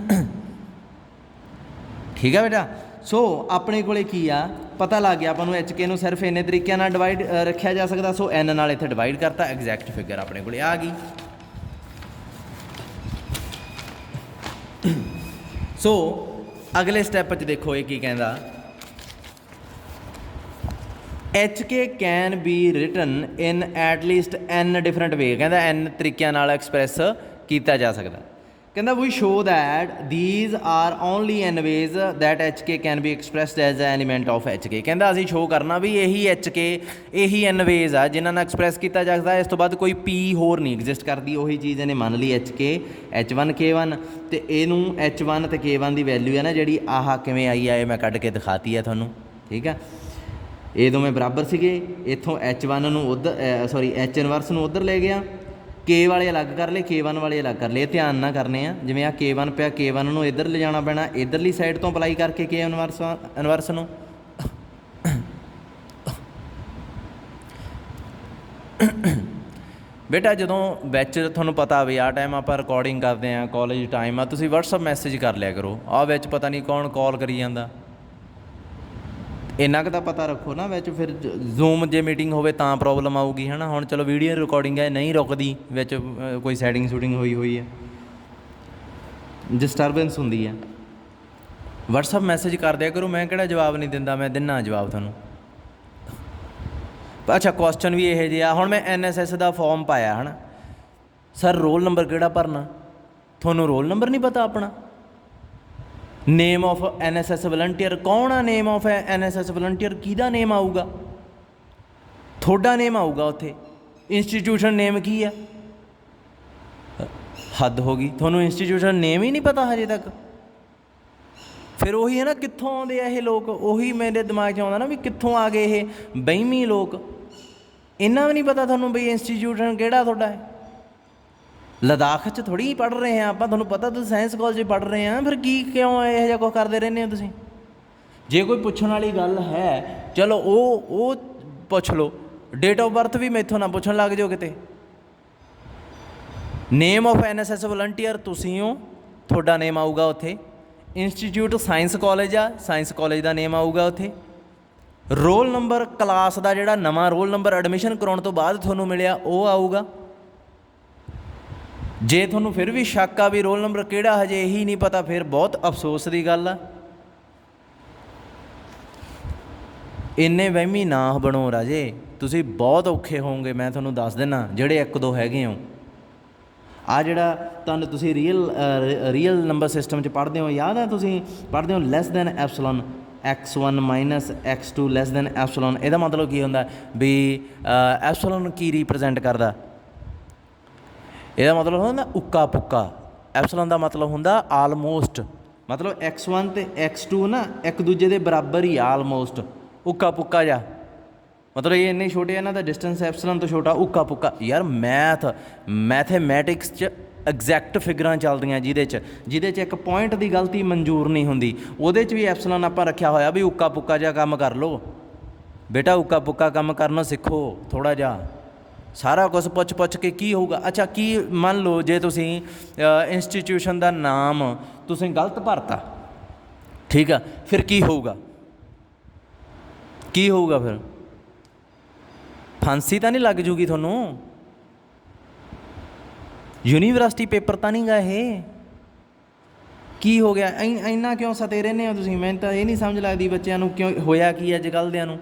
ਠੀਕ ਆ ਬੇਟਾ। ਸੋ ਆਪਣੇ ਕੋਲੇ ਕੀ ਆ, ਪਤਾ ਲੱਗ ਗਿਆ ਆਪਾਂ ਨੂੰ HK ਨੂੰ ਸਿਰਫ ਇੰਨੇ ਤਰੀਕਿਆਂ ਨਾਲ ਡਿਵਾਈਡ ਰੱਖਿਆ ਜਾ ਸਕਦਾ। ਸੋ n ਨਾਲ ਇੱਥੇ ਡਿਵਾਈਡ ਕਰਤਾ, ਐਗਜ਼ੈਕਟ ਫਿਗਰ ਆਪਣੇ ਕੋਲੇ ਆ ਗਈ। ਸੋ ਅਗਲੇ ਸਟੈਪ 'ਚ ਦੇਖੋ ਇਹ ਕੀ ਕਹਿੰਦਾ, HK can be written in at least n different way, ਕਹਿੰਦਾ n ਤਰੀਕਿਆਂ ਨਾਲ ਐਕਸਪ੍ਰੈਸ ਕੀਤਾ ਜਾ ਸਕਦਾ। ਕਹਿੰਦਾ we show that these are only n ways that HK can be expressed as a element of HK, ਕਹਿੰਦਾ ਅਸੀਂ ਸ਼ੋਅ ਕਰਨਾ ਵੀ ਇਹੀ HK ਇਹੀ n ਵੇਜ਼ ਆ ਜਿਨ੍ਹਾਂ ਨਾਲ ਐਕਸਪ੍ਰੈਸ ਕੀਤਾ ਜਾ ਸਕਦਾ, ਇਸ ਤੋਂ ਬਾਅਦ ਕੋਈ P ਹੋਰ ਨਹੀਂ ਐਗਜ਼ਿਸਟ ਕਰਦੀ। ਉਹੀ ਚੀਜ਼ ਇਹਨੇ ਮੰਨ ਲਈ HK H1 K1, ਅਤੇ ਇਹਨੂੰ H1 ਅਤੇ K1 ਦੀ ਵੈਲਿਊ ਹੈ ਨਾ ਜਿਹੜੀ ਆਹ ਕਿਵੇਂ ਆਈ ਆ, ਇਹ ਮੈਂ ਕੱਢ ਕੇ ਦਿਖਾਤੀ ਹੈ ਤੁਹਾਨੂੰ। ਠੀਕ ਆ, ਇਹ ਦੋਵੇਂ ਬਰਾਬਰ ਸੀਗੇ, ਇੱਥੋਂ H1 ਨੂੰ ਉੱਧਰ H ਇਨਵਰਸ ਨੂੰ ਉੱਧਰ ਲੈ ਗਿਆ, K ਵਾਲੇ ਅਲੱਗ ਕਰ ਲਏ, K1 ਵਾਲੇ ਅਲੱਗ ਕਰ ਲਏ। ਇਹ ਧਿਆਨ ਨਾਲ ਕਰਨੇ ਆ, ਜਿਵੇਂ ਆ K1 ਪਿਆ, K1 ਨੂੰ ਇੱਧਰ ਲਿਜਾਣਾ ਪੈਣਾ, ਇੱਧਰਲੀ ਸਾਈਡ ਤੋਂ ਅਪਲਾਈ ਕਰਕੇ K ਇਨਵਰਸ ਨੂੰ। ਬੇਟਾ ਜਦੋਂ ਵਿੱਚ ਤੁਹਾਨੂੰ ਪਤਾ ਵੀ ਆਹ ਟਾਈਮ ਆਪਾਂ ਰਿਕਾਰਡਿੰਗ ਕਰਦੇ ਹਾਂ, ਕਾਲਜ ਟਾਈਮ ਆ, ਤੁਸੀਂ WhatsApp ਮੈਸੇਜ ਕਰ ਲਿਆ ਕਰੋ। ਆਹ ਵਿੱਚ ਪਤਾ ਨਹੀਂ ਕੌਣ ਕਾਲ ਕਰੀ ਜਾਂਦਾ, ਇੰਨਾ ਕੁ ਤਾਂ ਪਤਾ ਰੱਖੋ ਨਾ ਵਿੱਚ। ਫਿਰ ਜ਼ੂਮ ਜੇ ਮੀਟਿੰਗ ਹੋਵੇ ਤਾਂ ਪ੍ਰੋਬਲਮ ਆਊਗੀ, ਹੈ ਨਾ। ਹੁਣ ਚਲੋ ਵੀਡੀਓ ਰਿਕਾਰਡਿੰਗ ਹੈ, ਨਹੀਂ ਰੁਕਦੀ, ਵਿੱਚ ਕੋਈ ਸੈਟਿੰਗ ਸ਼ੂਟਿੰਗ ਹੋਈ ਹੈ, ਡਿਸਟਰਬੈਂਸ ਹੁੰਦੀ ਹੈ। WhatsApp ਮੈਸੇਜ ਕਰ ਦਿਆ ਕਰੋ, ਮੈਂ ਕਿਹੜਾ ਜਵਾਬ ਨਹੀਂ ਦਿੰਦਾ, ਮੈਂ ਦਿੰਦਾ ਜਵਾਬ ਤੁਹਾਨੂੰ। ਅੱਛਾ, ਕੁਐਸਚਨ ਵੀ ਇਹੋ ਜਿਹੇ ਆ। ਹੁਣ ਮੈਂ NSS ਦਾ ਫਾਰਮ ਪਾਇਆ, ਹੈ ਨਾ ਸਰ, ਰੋਲ ਨੰਬਰ ਕਿਹੜਾ ਭਰਨਾ? ਤੁਹਾਨੂੰ ਰੋਲ ਨੰਬਰ ਨਹੀਂ ਪਤਾ ਆਪਣਾ? ਨੇਮ ਆਫ NSS ਵਲੰਟੀਅਰ ਕੌਣ ਆ? ਨੇਮ ਆਫ NSS ਵਲੰਟੀਅਰ ਕਿਹਦਾ ਨੇਮ ਆਊਗਾ? ਤੁਹਾਡਾ ਨੇਮ ਆਊਗਾ ਉੱਥੇ। ਇੰਸਟੀਟਿਊਸ਼ਨ ਨੇਮ ਕੀ ਆ? ਹੱਦ ਹੋ ਗਈ, ਤੁਹਾਨੂੰ ਇੰਸਟੀਟਿਊਸ਼ਨ ਨੇਮ ਹੀ ਨਹੀਂ ਪਤਾ ਹਜੇ ਤੱਕ। ਫਿਰ ਉਹੀ ਹੈ ਨਾ, ਕਿੱਥੋਂ ਆਉਂਦੇ ਆ ਇਹ ਲੋਕ? ਉਹੀ ਮੇਰੇ ਦਿਮਾਗ 'ਚ ਆਉਂਦਾ ਨਾ ਵੀ ਕਿੱਥੋਂ ਆ ਗਏ ਇਹ ਵਹਿਮੀ ਲੋਕ। ਇੰਨਾ ਵੀ ਨਹੀਂ ਪਤਾ ਤੁਹਾਨੂੰ ਵੀ ਇੰਸਟੀਟਿਊਸ਼ਨ ਕਿਹੜਾ ਤੁਹਾਡਾ ਹੈ। ਲਦਾਖ 'ਚ ਥੋੜ੍ਹੀ ਪੜ੍ਹ ਰਹੇ ਹਾਂ ਆਪਾਂ, ਤੁਹਾਨੂੰ ਪਤਾ ਤੁਸੀਂ ਸਾਇੰਸ ਕਾਲਜ 'ਚ ਪੜ੍ਹ ਰਹੇ ਹਾਂ, ਫਿਰ ਕੀ ਕਿਉਂ ਇਹੋ ਜਿਹਾ ਕੁਛ ਕਰਦੇ ਰਹਿੰਦੇ ਹੋ ਤੁਸੀਂ? ਜੇ ਕੋਈ ਪੁੱਛਣ ਵਾਲੀ ਗੱਲ ਹੈ ਚਲੋ ਉਹ ਪੁੱਛ ਲਓ। ਡੇਟ ਆਫ ਬਰਥ ਵੀ ਮੈਥੋਂ ਨਾ ਪੁੱਛਣ ਲੱਗ ਜਾਓ ਕਿਤੇ। ਨੇਮ ਆਫ NSS ਵਲੰਟੀਅਰ ਤੁਸੀਂ ਹੋ, ਤੁਹਾਡਾ ਨੇਮ ਆਊਗਾ ਉੱਥੇ। ਇੰਸਟੀਚਿਊਟ ਸਾਇੰਸ ਕਾਲਜ ਆ, ਸਾਇੰਸ ਕਾਲਜ ਦਾ ਨੇਮ ਆਊਗਾ ਉੱਥੇ। ਰੋਲ ਨੰਬਰ ਕਲਾਸ ਦਾ ਜਿਹੜਾ ਨਵਾਂ ਰੋਲ ਨੰਬਰ ਐਡਮਿਸ਼ਨ ਕਰਾਉਣ ਤੋਂ ਬਾਅਦ ਤੁਹਾਨੂੰ ਮਿਲਿਆ ਉਹ ਆਊਗਾ। ਜੇ ਤੁਹਾਨੂੰ ਫਿਰ ਵੀ ਸ਼ੱਕ ਆ ਵੀ ਰੋਲ ਨੰਬਰ ਕਿਹੜਾ ਹਜੇ ਇਹੀ ਨਹੀਂ ਪਤਾ, ਫਿਰ ਬਹੁਤ ਅਫਸੋਸ ਦੀ ਗੱਲ ਆ। ਇੰਨੇ ਵਹਿਮੀ ਨਾ ਬਣੋ ਰਾਜੇ, ਤੁਸੀਂ ਬਹੁਤ ਔਖੇ ਹੋਵੋਗੇ, ਮੈਂ ਤੁਹਾਨੂੰ ਦੱਸ ਦਿੰਦਾ। ਜਿਹੜੇ 1-2 ਹੈਗੇ ਹੋ, ਆਹ ਜਿਹੜਾ ਤੁਹਾਨੂੰ ਤੁਸੀਂ ਰੀਅਲ ਨੰਬਰ ਸਿਸਟਮ 'ਚ ਪੜ੍ਹਦੇ ਹੋ, ਯਾਦ ਹੈ ਤੁਸੀਂ ਪੜ੍ਹਦੇ ਹੋ less than epsilon x1 minus x2 less than epsilon. ਇਹਦਾ ਮਤਲਬ ਕੀ ਹੁੰਦਾ ਵੀ ਐਪਸਲੋਨ ਕੀ ਰੀਪ੍ਰਜੈਂਟ ਕਰਦਾ? ਇਹਦਾ ਮਤਲਬ ਹੁੰਦਾ ਉੱਕਾ ਪੁੱਕਾ। ਐਪਸਲੋਨ ਦਾ ਮਤਲਬ ਹੁੰਦਾ ਆਲਮੋਸਟ, ਮਤਲਬ x1 ਅਤੇ x2 ਨਾ ਇੱਕ ਦੂਜੇ ਦੇ ਬਰਾਬਰ ਹੀ ਆਲਮੋਸਟ, ਉੱਕਾ ਪੁੱਕਾ ਜਾ। ਮਤਲਬ ਇਹ ਇੰਨੇ ਛੋਟੇ, ਇਹਨਾਂ ਦਾ ਡਿਸਟੈਂਸ ਐਪਸਲੋਨ ਤੋਂ ਛੋਟਾ, ਉੱਕਾ ਪੁੱਕਾ। ਯਾਰ ਮੈਥਮੈਟਿਕਸ 'ਚ ਐਗਜ਼ੈਕਟ ਫਿਗਰਾਂ ਚੱਲਦੀਆਂ ਜਿਹਦੇ 'ਚ ਇੱਕ ਪੁਆਇੰਟ ਦੀ ਗਲਤੀ ਮਨਜ਼ੂਰ ਨਹੀਂ ਹੁੰਦੀ, ਉਹਦੇ 'ਚ ਵੀ ਐਪਸਲੋਨ ਆਪਾਂ ਰੱਖਿਆ ਹੋਇਆ ਵੀ ਉੱਕਾ ਪੁੱਕਾ ਜਿਹਾ ਕੰਮ ਕਰ ਲਓ ਬੇਟਾ। ਉੱਕਾ ਪੁੱਕਾ ਕੰਮ ਕਰਨਾ ਸਿੱਖੋ ਥੋੜ੍ਹਾ ਜਿਹਾ। ਸਾਰਾ ਕੁਛ ਪੁੱਛ ਕੇ ਕੀ ਹੋਊਗਾ? ਅੱਛਾ, ਕੀ ਮੰਨ ਲਓ ਜੇ ਤੁਸੀਂ ਇੰਸਟੀਟਿਊਸ਼ਨ ਦਾ ਨਾਮ ਤੁਸੀਂ ਗਲਤ ਭਰਤਾ, ਠੀਕ ਆ, ਫਿਰ ਕੀ ਹੋਊਗਾ? ਕੀ ਹੋਊਗਾ ਫਿਰ? ਫਾਂਸੀ ਤਾਂ ਨਹੀਂ ਲੱਗ ਜੂਗੀ ਤੁਹਾਨੂੰ? ਯੂਨੀਵਰਸਿਟੀ ਪੇਪਰ ਤਾਂ ਨਹੀਂ ਗਾ ਇਹ। ਕੀ ਹੋ ਗਿਆ ਇੰਨਾ ਕਿਉਂ ਸਤੇ ਰਹਿੰਦੇ ਹੋ ਤੁਸੀਂ? ਮੈਨੂੰ ਤਾਂ ਇਹ ਨਹੀਂ ਸਮਝ ਲੱਗਦੀ ਬੱਚਿਆਂ ਨੂੰ ਕਿਉਂ ਹੋਇਆ ਕੀ ਅੱਜ ਕੱਲ੍ਹ ਦਿਆਂ ਨੂੰ।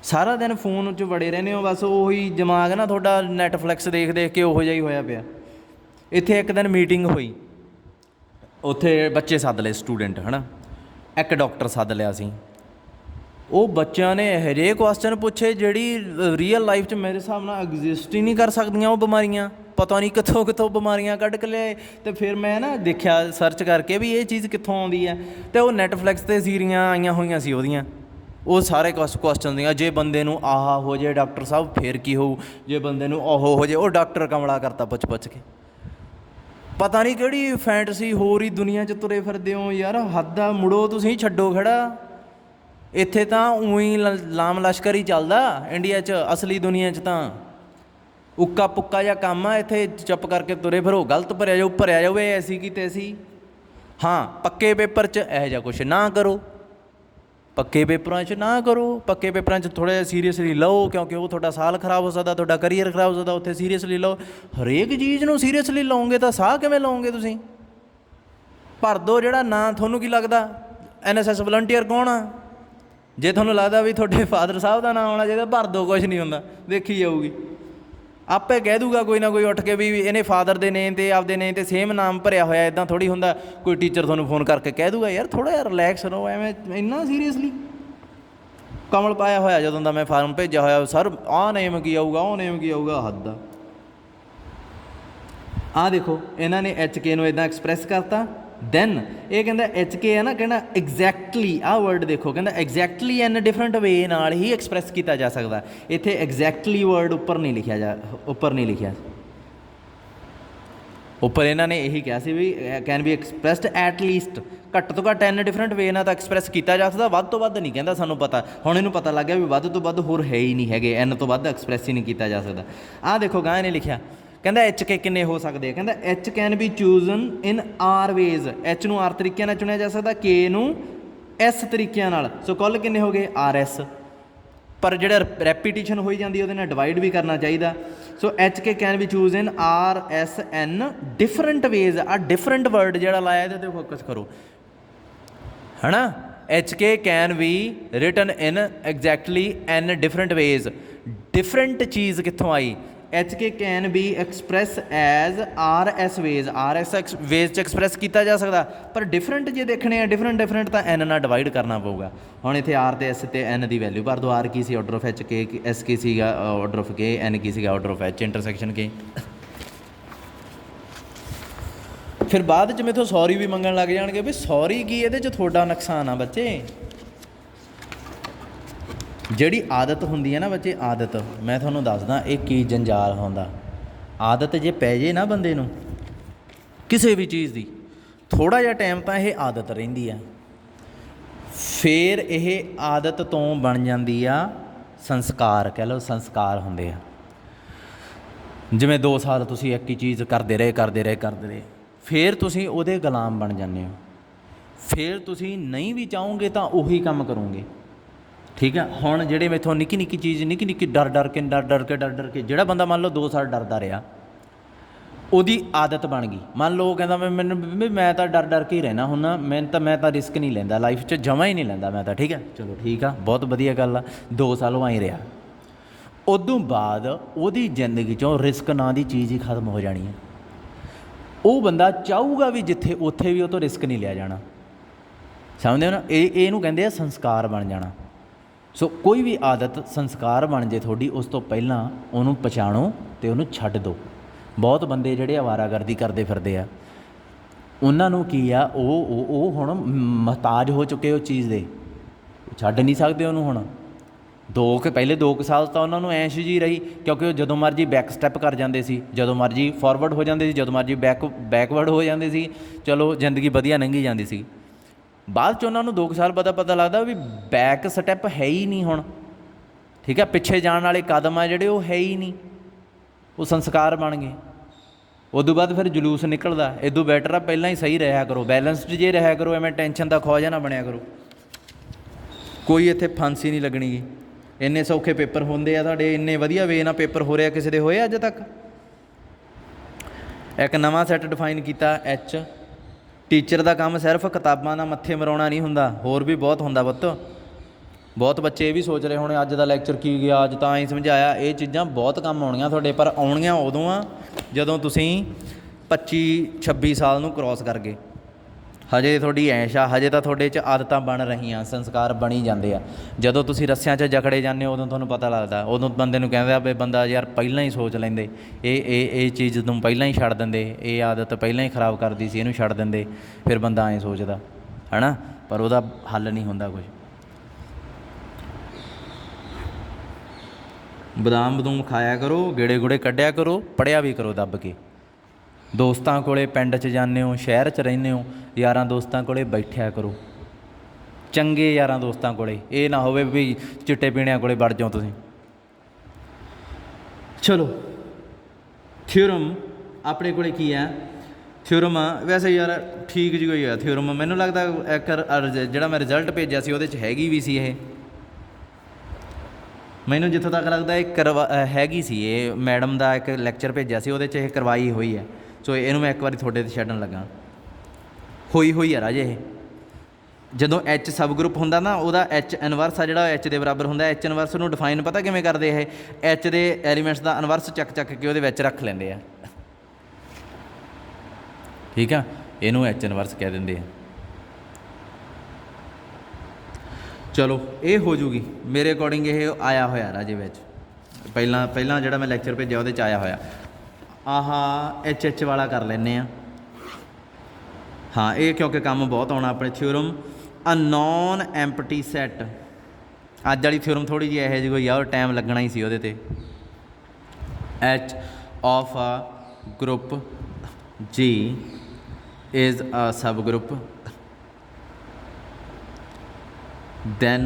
ਸਾਰਾ ਦਿਨ ਫੋਨ 'ਚ ਵੜੇ ਰਹਿੰਦੇ ਹੋ ਬਸ। ਉਹੀ ਦਿਮਾਗ ਨਾ ਤੁਹਾਡਾ ਨੈਟਫਲਿਕਸ ਦੇਖ ਦੇਖ ਕੇ ਉਹੋ ਜਿਹਾ ਹੀ ਹੋਇਆ ਪਿਆ। ਇੱਥੇ ਇੱਕ ਦਿਨ ਮੀਟਿੰਗ ਹੋਈ, ਉੱਥੇ ਬੱਚੇ ਸੱਦ ਲਏ ਸਟੂਡੈਂਟ ਹੈ ਨਾ, ਇੱਕ ਡਾਕਟਰ ਸੱਦ ਲਿਆ ਸੀ। ਉਹ ਬੱਚਿਆਂ ਨੇ ਇਹੋ ਜਿਹੇ ਕੁਐਸਚਨ ਪੁੱਛੇ ਜਿਹੜੀ ਰੀਅਲ ਲਾਈਫ 'ਚ ਮੇਰੇ ਹਿਸਾਬ ਨਾਲ ਐਗਜ਼ਿਸਟ ਹੀ ਨਹੀਂ ਕਰ ਸਕਦੀਆਂ। ਉਹ ਬਿਮਾਰੀਆਂ ਪਤਾ ਨਹੀਂ ਕਿੱਥੋਂ ਕਿੱਥੋਂ ਬਿਮਾਰੀਆਂ ਕੱਢ ਕੇ ਲਿਆਏ। ਅਤੇ ਫਿਰ ਮੈਂ ਨਾ ਦੇਖਿਆ ਸਰਚ ਕਰਕੇ ਵੀ ਇਹ ਚੀਜ਼ ਕਿੱਥੋਂ ਆਉਂਦੀ ਹੈ, ਅਤੇ ਉਹ ਨੈਟਫਲਿਕਸ 'ਤੇ ਸੀਰੀਆਂ ਆਈਆਂ ਹੋਈਆਂ ਸੀ ਉਹਦੀਆਂ। ਉਹ ਸਾਰੇ ਕੁਐਸਚਨ ਦੀਆਂ, ਜੇ ਬੰਦੇ ਨੂੰ ਆਹ ਹੋ ਜੇ ਡਾਕਟਰ ਸਾਹਿਬ ਫਿਰ ਕੀ ਹੋਊ, ਜੇ ਬੰਦੇ ਨੂੰ ਉਹ ਹੋ ਜੇ। ਉਹ ਡਾਕਟਰ ਕਮਲਾ ਕਰਤਾ ਪੁੱਛ ਪੁੱਛ ਕੇ। ਪਤਾ ਨਹੀਂ ਕਿਹੜੀ ਫੈਂਟਸੀ ਹੋਰ ਹੀ ਦੁਨੀਆ 'ਚ ਤੁਰੇ ਫਿਰਦੇ ਹੋ ਯਾਰ। ਹੱਦ ਆ, ਮੁੜੋ ਤੁਸੀਂ, ਛੱਡੋ ਖੜਾ। ਇੱਥੇ ਤਾਂ ਊਂ ਲਾਮ ਲਸ਼ਕਰ ਹੀ ਚੱਲਦਾ ਇੰਡੀਆ 'ਚ। ਅਸਲੀ ਦੁਨੀਆ 'ਚ ਤਾਂ ਉੱਕਾ ਪੁੱਕਾ ਜਿਹਾ ਕੰਮ ਆ। ਇੱਥੇ ਚੁੱਪ ਕਰਕੇ ਤੁਰੇ ਫਿਰੋ, ਗਲਤ ਭਰਿਆ ਜਾਵੇ ਐਸੀ ਕੀ ਤੈਸੀ। ਹਾਂ, ਪੱਕੇ ਪੇਪਰ 'ਚ ਇਹੋ ਜਿਹਾ ਕੁਛ ਨਾ ਕਰੋ। ਪੱਕੇ ਪੇਪਰਾਂ 'ਚ ਨਾ ਕਰੋ। ਪੱਕੇ ਪੇਪਰਾਂ 'ਚ ਥੋੜ੍ਹਾ ਜਿਹਾ ਸੀਰੀਅਸਲੀ ਲਓ, ਕਿਉਂਕਿ ਉਹ ਤੁਹਾਡਾ ਸਾਲ ਖਰਾਬ ਹੋ ਸਕਦਾ, ਤੁਹਾਡਾ ਕਰੀਅਰ ਖਰਾਬ ਹੋ ਸਕਦਾ। ਉੱਥੇ ਸੀਰੀਅਸਲੀ ਲਓ। ਹਰੇਕ ਚੀਜ਼ ਨੂੰ ਸੀਰੀਅਸਲੀ ਲਓਗੇ ਤਾਂ ਸਾਹ ਕਿਵੇਂ ਲਓਗੇ ਤੁਸੀਂ? ਭਰ ਦਿਓ ਜਿਹੜਾ ਨਾਂ। ਤੁਹਾਨੂੰ ਕੀ ਲੱਗਦਾ NSS ਵਲੰਟੀਅਰ ਕੌਣ ਆ? ਜੇ ਤੁਹਾਨੂੰ ਲੱਗਦਾ ਵੀ ਤੁਹਾਡੇ ਫਾਦਰ ਸਾਹਿਬ ਦਾ ਨਾਂ ਆਉਣਾ ਚਾਹੀਦਾ, ਭਰ ਦਿਓ, ਕੁਛ ਨਹੀਂ ਹੁੰਦਾ, ਦੇਖੀ ਜਾਊਗੀ। ਆਪੇ ਕਹਿ ਦੂਗਾ ਕੋਈ ਨਾ ਕੋਈ ਉੱਠ ਕੇ ਵੀ ਇਹਨੇ ਫਾਦਰ ਦੇ ਨੇਮ 'ਤੇ ਆਪਦੇ ਨੇਮ 'ਤੇ ਸੇਮ ਨਾਮ ਭਰਿਆ ਹੋਇਆ। ਇੱਦਾਂ ਥੋੜ੍ਹੀ ਹੁੰਦਾ। ਕੋਈ ਟੀਚਰ ਤੁਹਾਨੂੰ ਫੋਨ ਕਰਕੇ ਕਹਿ ਦੂਗਾ ਯਾਰ ਥੋੜ੍ਹਾ ਜਿਹਾ ਰਿਲੈਕਸ ਰਹੋ, ਐਵੇਂ ਇੰਨਾ ਸੀਰੀਅਸਲੀ ਕਮਲ ਪਾਇਆ ਹੋਇਆ ਜਦੋਂ ਦਾ ਮੈਂ ਫਾਰਮ ਭੇਜਿਆ ਹੋਇਆ। ਸਰ ਆਹ ਨੇਮ ਕੀ ਆਊਗਾ, ਉਹ ਨੇਮ ਕੀ ਆਊਗਾ, ਹੱਦ ਆ। ਆਹ ਦੇਖੋ ਇਹਨਾਂ ਨੇ HK ਨੂੰ ਇੱਦਾਂ ਐਕਸਪ੍ਰੈਸ ਕਰਤਾ। ਦੈਨ ਇਹ ਕਹਿੰਦਾ HK ਹੈ ਨਾ, ਕਹਿੰਦਾ ਐਗਜ਼ੈਕਟਲੀ, ਆਹ ਵਰਡ ਦੇਖੋ, ਕਹਿੰਦਾ ਐਗਜ਼ੈਕਟਲੀ ਐਨ ਡਿਫਰੈਂਟ ਵੇ ਨਾਲ ਹੀ ਐਕਸਪ੍ਰੈਸ ਕੀਤਾ ਜਾ ਸਕਦਾ। ਇੱਥੇ ਐਗਜ਼ੈਕਟਲੀ ਵਰਡ ਉੱਪਰ ਨਹੀਂ ਲਿਖਿਆ ਉੱਪਰ ਇਹਨਾਂ ਨੇ ਇਹੀ ਕਿਹਾ ਸੀ we can be expressed at least, ਘੱਟ ਤੋਂ ਘੱਟ ਐਨ ਡਿਫਰੈਂਟ ਵੇ ਨਾਲ ਤਾਂ ਐਕਸਪ੍ਰੈਸ ਕੀਤਾ ਜਾ ਸਕਦਾ। ਵੱਧ ਤੋਂ ਵੱਧ ਨਹੀਂ ਕਹਿੰਦਾ। ਸਾਨੂੰ ਪਤਾ ਹੁਣ ਇਹਨੂੰ ਪਤਾ ਲੱਗ ਗਿਆ ਵੀ ਵੱਧ ਤੋਂ ਵੱਧ ਹੋਰ ਹੈ ਹੀ ਨਹੀਂ ਹੈਗੇ, ਐਨ ਤੋਂ ਵੱਧ ਐਕਸਪ੍ਰੈਸ ਹੀ ਨਹੀਂ ਕੀਤਾ ਜਾ ਸਕਦਾ। ਆਹ ਦੇਖੋ ਗਾਂ ਇਹਨੇ ਲਿਖਿਆ, ਕਹਿੰਦਾ HK ਕਿੰਨੇ ਹੋ ਸਕਦੇ ਆ? ਕਹਿੰਦਾ H can be chosen in R ways. H ਨੂੰ R ਤਰੀਕਿਆਂ ਨਾਲ ਚੁਣਿਆ ਜਾ ਸਕਦਾ, K ਨੂੰ S ਤਰੀਕਿਆਂ ਨਾਲ। ਸੋ ਕੁੱਲ ਕਿੰਨੇ ਹੋ ਗਏ? RS। ਪਰ ਜਿਹੜਾ ਰੈਪੀਟੀਸ਼ਨ ਹੋਈ ਜਾਂਦੀ ਉਹਦੇ ਨਾਲ ਡਿਵਾਈਡ ਵੀ ਕਰਨਾ ਚਾਹੀਦਾ। ਸੋ HK can B choose in RSN different ways. ਆ ਡਿਫਰੈਂਟ ਵਰਡ ਜਿਹੜਾ ਲਾਇਆ ਇਹਦੇ 'ਤੇ ਫੋਕਸ ਕਰੋ ਹੈ ਨਾ। HK can be written in exactly N different ways. Different ਚੀਜ਼ ਕਿੱਥੋਂ ਆਈ? HK can B express as RS ways. RS ways 'ਚ ਐਕਸਪ੍ਰੈਸ ਕੀਤਾ ਜਾ ਸਕਦਾ, ਪਰ ਡਿਫਰੈਂਟ ਜੇ ਦੇਖਣੇ ਆ ਡਿਫਰੈਂਟ ਤਾਂ N ਨਾਲ ਡਿਵਾਈਡ ਕਰਨਾ ਪਊਗਾ। ਹੁਣ ਇੱਥੇ R ਤੇ S ਤੇ N ਦੀ ਵੈਲਿਊ ਭਰ ਦਿਓ। R Ki C? Order of HK। S ਕੀ ਸੀਗਾ? Order of K। N ਕੀ ਸੀਗਾ? Order of H intersection K। ਫਿਰ ਬਾਅਦ 'ਚ ਮੈਥੋਂ ਸੌਰੀ ਵੀ ਮੰਗਣ ਲੱਗ ਜਾਣਗੇ ਵੀ ਸੌਰੀ ਕੀ, ਇਹਦੇ 'ਚ ਤੁਹਾਡਾ ਨੁਕਸਾਨ ਆ ਬੱਚੇ। ਜਿਹੜੀ ਆਦਤ ਹੁੰਦੀ ਹੈ ਨਾ ਬੱਚੇ, ਆਦਤ ਮੈਂ ਤੁਹਾਨੂੰ ਦੱਸਦਾ ਇਹ ਕੀ ਜੰਜਾਲ ਹੁੰਦਾ। ਆਦਤ ਜੇ ਪੈ ਜੇ ਨਾ ਬੰਦੇ ਨੂੰ ਕਿਸੇ ਵੀ ਚੀਜ਼ ਦੀ, ਥੋੜ੍ਹਾ ਜਿਹਾ ਟਾਈਮ ਤਾਂ ਇਹ ਆਦਤ ਰਹਿੰਦੀ ਆ, ਫਿਰ ਇਹ ਆਦਤ ਤੋਂ ਬਣ ਜਾਂਦੀ ਆ ਸੰਸਕਾਰ। ਕਹਿ ਲਓ ਸੰਸਕਾਰ ਹੁੰਦੇ ਆ। ਜਿਵੇਂ 2 ਸਾਲ ਤੁਸੀਂ ਇੱਕ ਹੀ ਚੀਜ਼ ਕਰਦੇ ਰਹੇ, ਫਿਰ ਤੁਸੀਂ ਉਹਦੇ ਗੁਲਾਮ ਬਣ ਜਾਂਦੇ ਹੋ। ਫਿਰ ਤੁਸੀਂ ਨਹੀਂ ਵੀ ਚਾਹੋਗੇ ਤਾਂ ਉਹੀ ਕੰਮ ਕਰੋਗੇ। ਠੀਕ ਆ। ਹੁਣ ਜਿਹੜੇ ਮੈਥੋਂ ਨਿੱਕੀ ਨਿੱਕੀ ਚੀਜ਼, ਨਿੱਕੀ ਡਰ ਕੇ ਜਿਹੜਾ ਬੰਦਾ ਮੰਨ ਲਓ 2 ਸਾਲ ਡਰਦਾ ਰਿਹਾ, ਉਹਦੀ ਆਦਤ ਬਣ ਗਈ। ਮੰਨ ਲਓ ਉਹ ਕਹਿੰਦਾ ਮੈਂ ਤਾਂ ਡਰ ਕੇ ਹੀ ਰਹਿਣਾ ਹੁੰਦਾ, ਮੈਂ ਤਾਂ ਰਿਸਕ ਨਹੀਂ ਲੈਂਦਾ ਲਾਈਫ 'ਚ, ਜਮਾਂ ਹੀ ਨਹੀਂ ਲੈਂਦਾ ਮੈਂ ਤਾਂ। ਠੀਕ ਹੈ, ਚਲੋ ਠੀਕ ਆ, ਬਹੁਤ ਵਧੀਆ ਗੱਲ ਆ। 2 ਸਾਲ ਉਹ ਆਈ ਰਿਹਾ। ਉਦੋਂ ਬਾਅਦ ਉਹਦੀ ਜ਼ਿੰਦਗੀ 'ਚੋਂ ਰਿਸਕ ਨਾਂ ਦੀ ਚੀਜ਼ ਹੀ ਖਤਮ ਹੋ ਜਾਣੀ ਹੈ। ਉਹ ਬੰਦਾ ਚਾਹੂਗਾ ਵੀ ਜਿੱਥੇ ਉੱਥੇ ਵੀ ਉਹ ਤੋਂ ਰਿਸਕ ਨਹੀਂ ਲਿਆ ਜਾਣਾ। ਸਮਝਦੇ ਹੋ ਨਾ? ਇਹਨੂੰ ਕਹਿੰਦੇ ਆ ਸੰਸਕਾਰ ਬਣ ਜਾਣਾ। ਸੋ ਕੋਈ ਵੀ ਆਦਤ ਸੰਸਕਾਰ ਬਣ ਜੇ ਤੁਹਾਡੀ, ਉਸ ਤੋਂ ਪਹਿਲਾਂ ਉਹਨੂੰ ਪਛਾਣੋ ਅਤੇ ਉਹਨੂੰ ਛੱਡ ਦਿਓ। ਬਹੁਤ ਬੰਦੇ ਜਿਹੜੇ ਅਵਾਰਾਗਰਦੀ ਕਰਦੇ ਫਿਰਦੇ ਆ, ਉਹਨਾਂ ਨੂੰ ਕੀ ਆ, ਉਹ ਹੁਣ ਮੁਹਤਾਜ ਹੋ ਚੁੱਕੇ ਉਹ ਚੀਜ਼ ਦੇ, ਛੱਡ ਨਹੀਂ ਸਕਦੇ ਉਹਨੂੰ। ਹੁਣ ਪਹਿਲੇ 2 ਸਾਲ ਤਾਂ ਉਹਨਾਂ ਨੂੰ ਐਸ਼ ਜੀ ਰਹੀ, ਕਿਉਂਕਿ ਉਹ ਜਦੋਂ ਮਰਜੀ ਬੈਕ ਸਟੈਪ ਕਰ ਜਾਂਦੇ ਸੀ, ਜਦੋਂ ਮਰਜੀ ਫਾਰਵਰਡ ਹੋ ਜਾਂਦੇ ਸੀ, ਜਦੋਂ ਮਰਜੀ ਬੈਕਵਰਡ ਹੋ ਜਾਂਦੇ ਸੀ। ਚਲੋ ਜ਼ਿੰਦਗੀ ਵਧੀਆ ਲੰਘੀ ਜਾਂਦੀ ਸੀ। ਬਾਅਦ 'ਚ ਉਹਨਾਂ ਨੂੰ 2 ਸਾਲ ਪਤਾ ਲੱਗਦਾ ਵੀ ਬੈਕ ਸਟੈਪ ਹੈ ਹੀ ਨਹੀਂ ਹੁਣ। ਠੀਕ ਹੈ, ਪਿੱਛੇ ਜਾਣ ਵਾਲੇ ਕਦਮ ਆ ਜਿਹੜੇ ਉਹ ਹੈ ਹੀ ਨਹੀਂ, ਉਹ ਸੰਸਕਾਰ ਬਣ ਗਏ। ਉਦੋਂ ਬਾਅਦ ਫਿਰ ਜਲੂਸ ਨਿਕਲਦਾ। ਇਦੋਂ ਬੈਟਰ ਆ ਪਹਿਲਾਂ ਹੀ ਸਹੀ ਰਿਹਾ ਕਰੋ, ਬੈਲੈਂਸਡ ਜੇ ਰਿਹਾ ਕਰੋ, ਐਵੇਂ ਟੈਨਸ਼ਨ ਦਾ ਖੌਜਾ ਨਾ ਬਣਿਆ ਕਰੋ। ਕੋਈ ਇੱਥੇ ਫਾਂਸੀ ਨਹੀਂ ਲੱਗਣੀ ਗੀ। ਇੰਨੇ ਸੌਖੇ ਪੇਪਰ ਹੁੰਦੇ ਆ ਤੁਹਾਡੇ, ਇੰਨੇ ਵਧੀਆ ਵੇ ਨਾਲ ਪੇਪਰ ਹੋ ਰਿਹਾ, ਕਿਸੇ ਦੇ ਹੋਏ ਅੱਜ ਤੱਕ? एक नवा सैट डिफाइन किया एच। टीचर का काम सिर्फ किताबों का मत्थे मराउना नहीं हुंदा, होर भी बहुत हुंदा पुत्त। बहुत बच्चे ये भी सोच रहे होने अज का लैक्चर की गया, अज तो ही समझाया। ये चीज़ां बहुत काम आउणियां तुहाडे, पर आउणियां उदों आ जदों तुसीं 25-26 साल नूं क्रॉस कर गए। हजे थोड़ी ऐश आ, हजे तो थोड़े च आदतां बन रहीआं, संस्कार बनी जाते आ। जदों तुसीं रस्सियां च जकड़े जाते उदों तुहानूं पता लगदा, उदों बंदे नूं कहंदे भी बंदा यार पहिलां ही सोच लैंदे, ये चीज़ तूं पहिलां ही छड्ड दिंदे, ये आदत पहिलां ही खराब करदी सी, इहनूं छड्ड दिंदे। फिर बंदा ऐ सोचदा है ना, पर उहदा हल नहीं हुंदा कुछ। बदाम बदूम खाया करो, गेड़े गुड़े कढ़िया करो, पढ़िया भी करो दब के। दोस्तां कोले पिंड च जाने हो, शहर च रहने हो, यारां दोस्तां कोले बैठिया करो, चंगे यारां दोस्तां कोले। ये ना होवे भी चिट्टे पीणियां कोले वड़ जाओ तुसीं। चलो थ्योरम अपने कोले की है? थ्योरम वैसे यार ठीक जी कोई है थ्योरम, मैनूं लगदा एक जिहड़ा मैं रिजल्ट भेजिया सी उहदे च हैगी भी सी। ये मैनूं जित्थों तक लगदा ये हैगी सी। ये मैडम का एक लैक्चर भेजिया सी, उहदे च ये करवाई हुई है। सो इहनूं मैं एक बार थोड़े ते छड्डण लगा। होई है राजे। ये जदों एच सब ग्रुप हुंदा ना, उहदा एच इनवर्स आ जिहड़ा एच दे बराबर हुंदा। एच इनवर्स नूं डिफाइन पता किवें करदे? ये एच दे एलीमेंट्स का इनवर्स चक के उहदे विच रख लैंदे आ। ठीक है, इहनूं एच इनवर्स कह दिंदे आ। चलो ये हो जूगी मेरे अकॉर्डिंग, ये आया होया राजे विच। पहला जिहड़ा मैं लैक्चर भेजिया उहदे च आया होया। आहा एच वाला कर लैने आ। हाँ ये क्योंकि काम बहुत आना अपने। Theorem a non empty set. अज वाली थ्योरम थोड़ी जी यह जी कोई आ, टाइम लगना ही सी उहदे ते। H of a group G is a subgroup then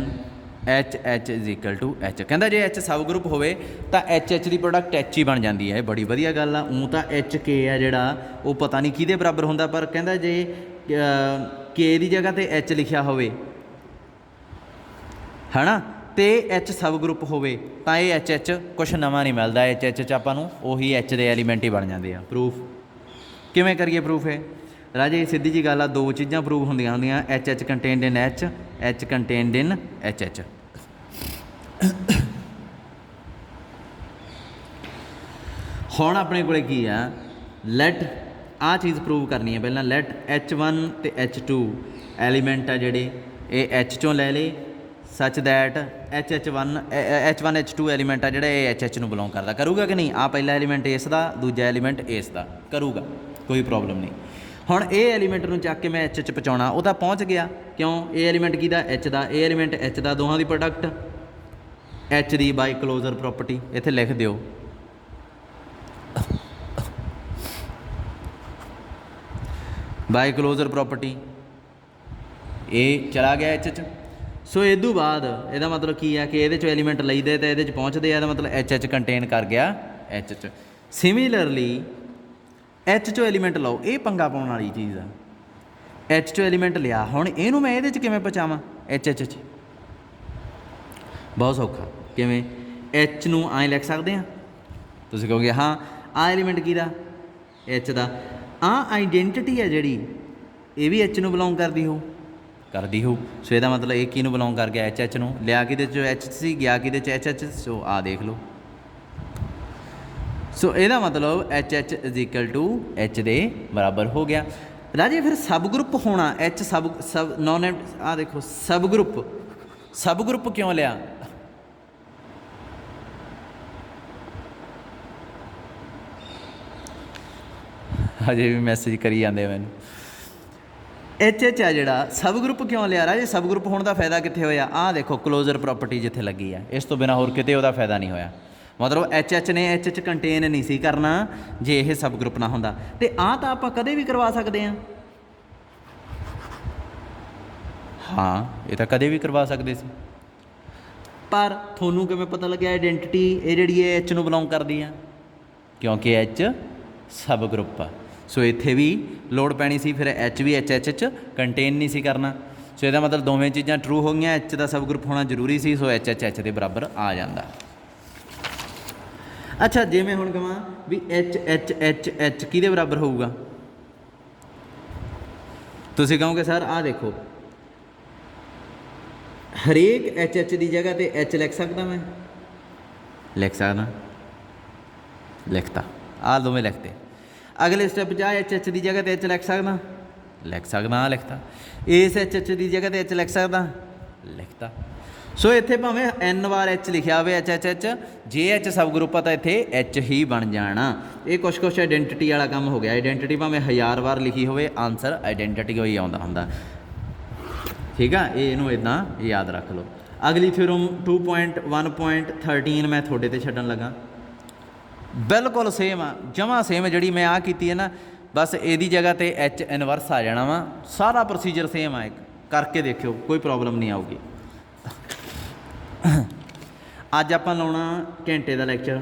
H is equal to H. कहता जे एच सब ग्रुप होवे तो एच की प्रोडक्ट एच ही बन जाती है। बड़ी वधिया गल आ। ऊँ तो एच के है जिहड़ा वो पता नहीं किहदे बराबर हुंदा, पर कहता जे के दी जगह ते एच लिखिया होवे है ना, तो एच सब ग्रुप होवे तो ये एच कुछ नवा नहीं मिलता। एच च आपां नूं उही एच दे एलीमेंट ही बन जाते हैं। प्रूफ किवें करिए? प्रूफ है राजे सीधी जी गल आ, दो चीज़ां प्रूव होंदियां होंदियां। H contained in H contained in H. हुण अपने कोले की आ, लैट आ चीज़ प्रूव करनी है। पहलां लैट H1 ते H2 एलीमेंट आ जिहड़े ये एच चों लै ले, such that H1 H2 element आ जिहड़ा ये एच नूं बिलोंग करदा। करूगा कि नहीं? आ पहला एलीमेंट इसदा, दूजा एलीमेंट इसदा करूगा, कोई प्रॉब्लम नहीं। हुण ये एलीमेंट नूं चक के मैं एच च पहुँचाउणा, वो तां पहुँच गया। क्यों? ये एलीमेंट किहदा? एच दा। ये एलीमेंट एच दा, दोहां दी प्रोडक्ट एच दी बाय क्लोजर प्रॉपर्टी इत्थे लिख दिओ। बाय क्लोजर प्रॉपर्टी ये चला गया एच च। सो इदू बाद ਇਹਦਾ मतलब की है कि ਇਹਦੇ ਚੋਂ एलीमेंट लईदे तो ਇਹਦੇ ਚ पहुँचते हैं, मतलब एच कंटेन कर गया एच च। सिमिलरली एच चो एलीमेंट लो, ये पंगा पाउण वाली चीज़ आ। एच चो एलीमेंट लिया, हुण इहनूं मैं ਇਹਦੇ ਚ किवें पहुँचावां? एच च बहुत सौखा। किवें? एच नूं ऐ लिख सकते हैं। तुसीं कहोगे हाँ आ एलीमेंट किहदा? एच दा। आ आइडेंटिटी है जिहड़ी ये भी एच नूं बिलोंग करदी हो। सो ਇਹਦਾ मतलब ਇਹ ਕਿਹਨੂੰ ਬਿਲੋਂਗ ਕਰ ਗਿਆ? एच नूं। लिया किहदे चो एच सी, गया किहदे च एच। सो आ देख लो। सो ਇਹਦਾ मतलब H is equal to H दे बराबर हो गया राजे। फिर सब ग्रुप होना एच सब नॉन एम आ देखो सब ग्रुप क्यों लिया? हजे भी मैसेज करी जाते मैनूं। एच आ जिहड़ा सब ग्रुप क्यों लिया राजे? सब ग्रुप होने का फायदा कित्थे होया? आ देखो क्लोजर प्रॉपर्टी जिथे लगी है, इस तो बिना होर किते उहदा फायदा नहीं होया। मतलब एच ने एच च कंटेन नहीं सी करना जे यह सब ग्रुप ना होंदा। ते आ तां आपां कदे भी करवा सकते हैं। हाँ ये तो कदे भी करवा सकते सी, पर थोनू किवें पता लग्या आइडेंटिटी ये जिहड़ी है एच नूं बिलोंग करदी है? क्योंकि एच सब ग्रुप आ। सो इत्थे भी लोड़ पैनी सी, फिर एच भी एच च कंटेन नहीं सी करना। सो इसदा मतलब दोवें चीज़ां ट्रू हो गईयां। एच का सब ग्रुप होना जरूरी सी, सो एच दे बराबर आ जांदा। अच्छा जे मैं हुण कहां भी एच एच एच एच किहदे बराबर होऊगा, तुसीं कहोगे सर आ देखो हरेक एच एच की जगह ते एच लिख सकदा मैं, लिख सकदा, लिखता, आ दोवें लिखते। अगले स्टैप च एच एच की जगह ते एच लिख सकदा, लिख सकदा, आ लिखता। इस एच एच की जगह ते एच लिख सकदा, लिखता। सो इत्थे भावें एन बार एच लिखिया होवे एच एच एच, जे एच सब ग्रुप आ तां इत्थे एच ही बन जाना। ये कुछ आइडेंटिटी वाला काम हो गया। आइडेंटिटी भावें 1000 बार लिखी होवे आंसर आइडेंटिटी ही आउंदा हुंदा। ठीक है, ये इनू इदां याद रख लो। अगली थ्योरम 2.1.13 मैं थोड़े ते छड्डन लगा, बिल्कुल सेम आ, जमा सेम जिहड़ी मैं आ कीती है ना, बस इहदी जगह ते एच इनवर्स आ जाना वा। सारा प्रोसीजर सेम आ, करके देखियो कोई प्रॉब्लम नहीं आऊगी। अज आपां लाउणा घंटे का लैक्चर,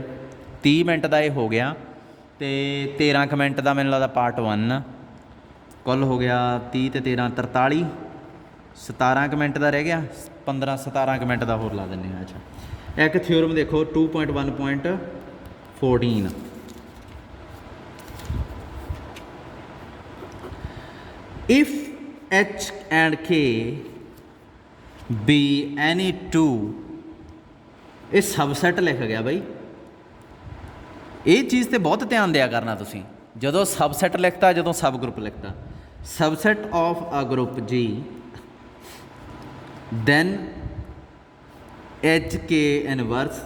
30 मिनट का ये हो गया, तो 13 मिनट का मैनूं लगदा पार्ट 1 कुल हो गया 30 ते 13 43, 17 मिनट का रह गया, 15-17 मिनट का होर ला दिंदे हां। अच्छा एक थ्योरम देखो 2.1.14, इफ एच एंड के बी एनी टू, ये सबसैट लिख गया बई। ये चीज़ तो बहुत ध्यान दिया करना तुसीं, जदों सबसैट लिखता जदों सब ग्रुप लिखता, subset of a group G then H K inverse